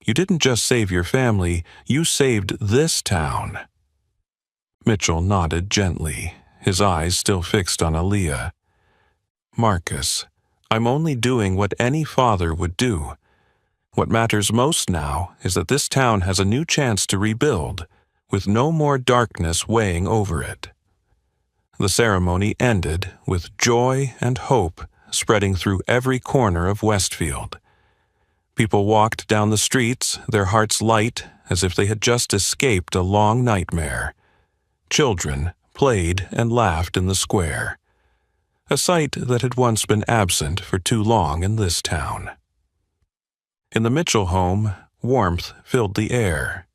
You didn't just save your family, you saved this town." Mitchell nodded gently, his eyes still fixed on Aaliyah. "Marcus, I'm only doing what any father would do. What matters most now is that this town has a new chance to rebuild, with no more darkness weighing over it." The ceremony ended with joy and hope spreading through every corner of Westfield. People walked down the streets, their hearts light as if they had just escaped a long nightmare. Children played and laughed in the square, a sight that had once been absent for too long in this town. In the Mitchell home, warmth filled the air.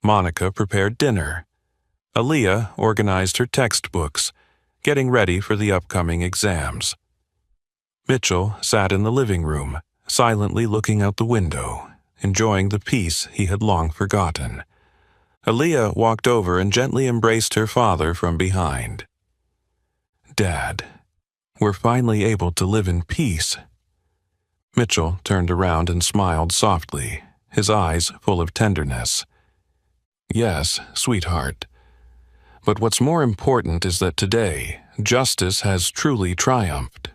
Monica prepared dinner. Aaliyah organized her textbooks, getting ready for the upcoming exams. Mitchell sat in the living room, silently looking out the window, enjoying the peace he had long forgotten. Aaliyah walked over and gently embraced her father from behind. "Dad, we're finally able to live in peace." Mitchell turned around and smiled softly, his eyes full of tenderness. "Yes, sweetheart. But what's more important is that today, justice has truly triumphed."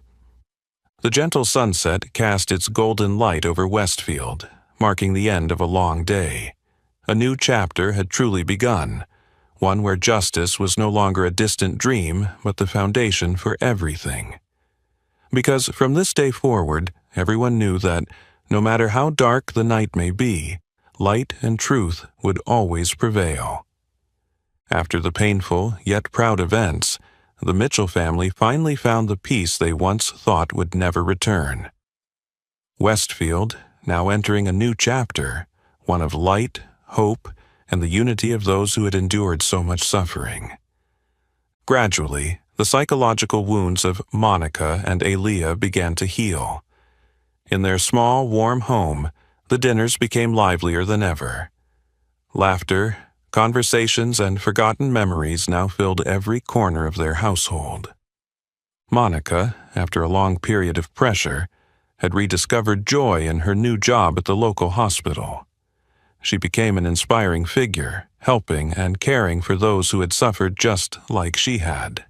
The gentle sunset cast its golden light over Westfield, marking the end of a long day. A new chapter had truly begun, one where justice was no longer a distant dream, but the foundation for everything. Because from this day forward, everyone knew that, no matter how dark the night may be, light and truth would always prevail. After the painful yet proud events, the Mitchell family finally found the peace they once thought would never return. Westfield, now entering a new chapter, one of light, hope, and the unity of those who had endured so much suffering. Gradually, the psychological wounds of Monica and Aaliyah began to heal. In their small, warm home, the dinners became livelier than ever. Laughter, conversations, and forgotten memories now filled every corner of their household. Monica, after a long period of pressure, had rediscovered joy in her new job at the local hospital. She became an inspiring figure, helping and caring for those who had suffered just like she had.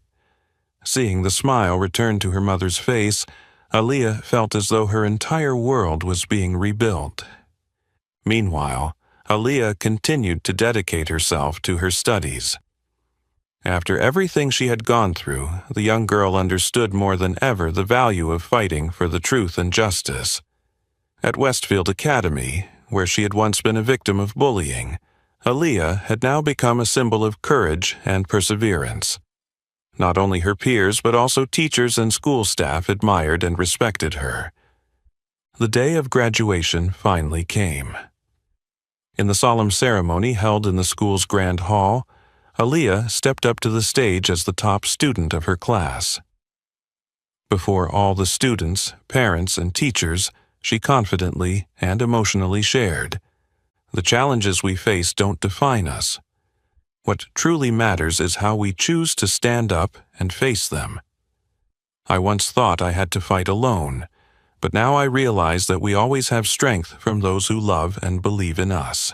Seeing the smile return to her mother's face, Aaliyah felt as though her entire world was being rebuilt. Meanwhile, Aaliyah continued to dedicate herself to her studies. After everything she had gone through, the young girl understood more than ever the value of fighting for the truth and justice. At Westfield Academy, where she had once been a victim of bullying, Aaliyah had now become a symbol of courage and perseverance. Not only her peers but also teachers and school staff admired and respected her. The day of graduation finally came. In the solemn ceremony held in the school's grand hall, Aaliyah stepped up to the stage as the top student of her class. Before all the students, parents, and teachers, she confidently and emotionally shared, "The challenges we face don't define us. What truly matters is how we choose to stand up and face them. I once thought I had to fight alone, but now I realize that we always have strength from those who love and believe in us."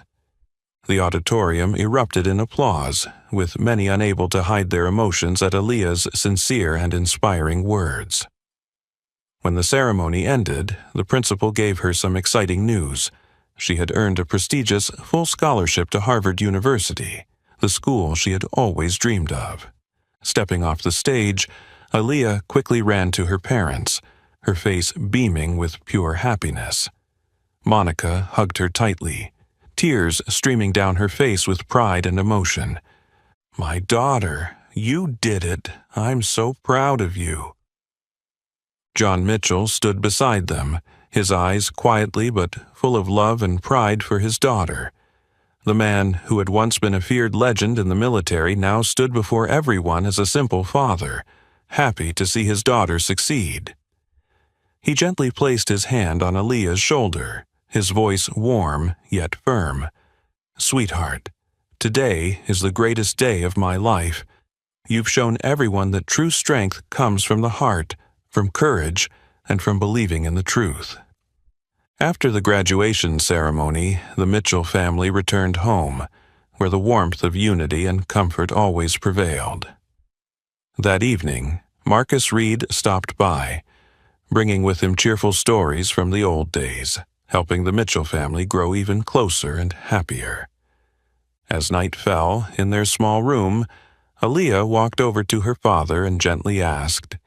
The auditorium erupted in applause, with many unable to hide their emotions at Aaliyah's sincere and inspiring words. When the ceremony ended, the principal gave her some exciting news. She had earned a prestigious full scholarship to Harvard University, the school she had always dreamed of. Stepping off the stage, Aaliyah quickly ran to her parents, her face beaming with pure happiness. Monica hugged her tightly, tears streaming down her face with pride and emotion. "My daughter, you did it. I'm so proud of you." John Mitchell stood beside them, his eyes quietly but full of love and pride for his daughter. The man who had once been a feared legend in the military now stood before everyone as a simple father, happy to see his daughter succeed. He gently placed his hand on Aaliyah's shoulder, his voice warm yet firm. "Sweetheart, today is the greatest day of my life. You've shown everyone that true strength comes from the heart, from courage, and from believing in the truth." After the graduation ceremony, the Mitchell family returned home, where the warmth of unity and comfort always prevailed. That evening, Marcus Reed stopped by, bringing with him cheerful stories from the old days, helping the Mitchell family grow even closer and happier. As night fell, in their small room, Aaliyah walked over to her father and gently asked,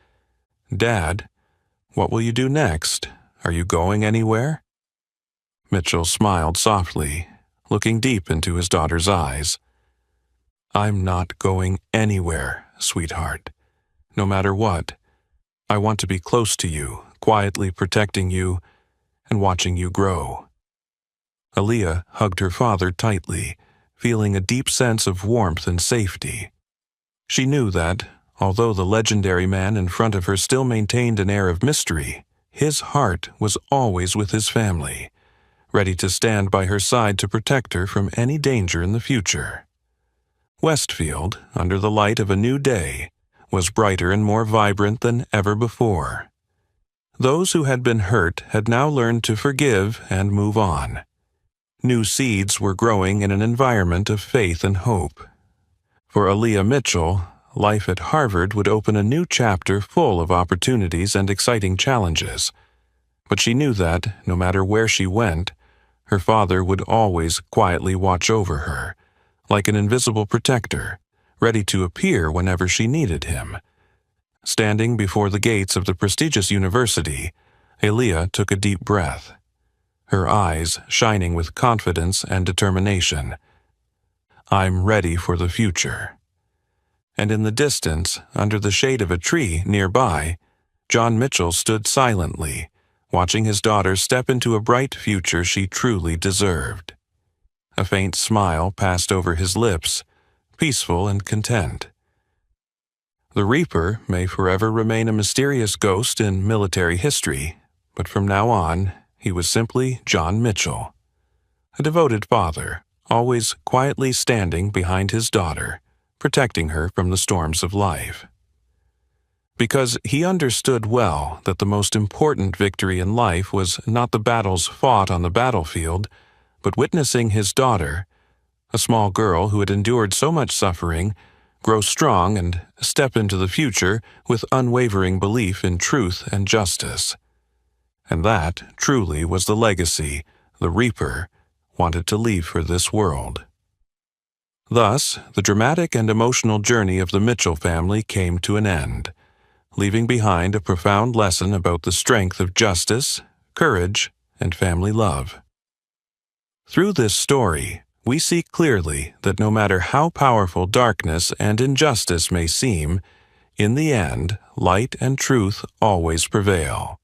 "Dad, what will you do next? Are you going anywhere?" Mitchell smiled softly, looking deep into his daughter's eyes. "I'm not going anywhere, sweetheart. No matter what, I want to be close to you, quietly protecting you and watching you grow." Aaliyah hugged her father tightly, feeling a deep sense of warmth and safety. She knew that, although the legendary man in front of her still maintained an air of mystery, his heart was always with his family, ready to stand by her side to protect her from any danger in the future. Westfield, under the light of a new day, was brighter and more vibrant than ever before. Those who had been hurt had now learned to forgive and move on. New seeds were growing in an environment of faith and hope. For Aaliyah Mitchell, life at Harvard would open a new chapter full of opportunities and exciting challenges. But she knew that, no matter where she went, her father would always quietly watch over her, like an invisible protector, ready to appear whenever she needed him. Standing before the gates of the prestigious university, Aaliyah took a deep breath, her eyes shining with confidence and determination. "I'm ready for the future." And in the distance, under the shade of a tree nearby, John Mitchell stood silently, watching his daughter step into a bright future she truly deserved. A faint smile passed over his lips, peaceful and content. The Reaper may forever remain a mysterious ghost in military history, but from now on, he was simply John Mitchell, a devoted father, always quietly standing behind his daughter, protecting her from the storms of life. Because he understood well that the most important victory in life was not the battles fought on the battlefield, but witnessing his daughter, a small girl who had endured so much suffering, grow strong and step into the future with unwavering belief in truth and justice. And that truly was the legacy the Reaper wanted to leave for this world. Thus, the dramatic and emotional journey of the Mitchell family came to an end, leaving behind a profound lesson about the strength of justice, courage, and family love. Through this story, we see clearly that no matter how powerful darkness and injustice may seem, in the end, light and truth always prevail.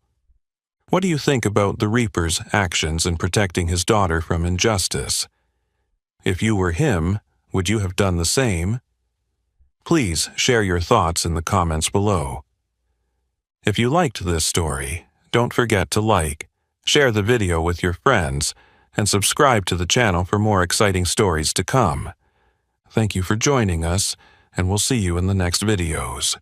What do you think about the Reaper's actions in protecting his daughter from injustice? If you were him, would you have done the same? Please share your thoughts in the comments below. If you liked this story, don't forget to like, share the video with your friends, and subscribe to the channel for more exciting stories to come. Thank you for joining us, and we'll see you in the next videos.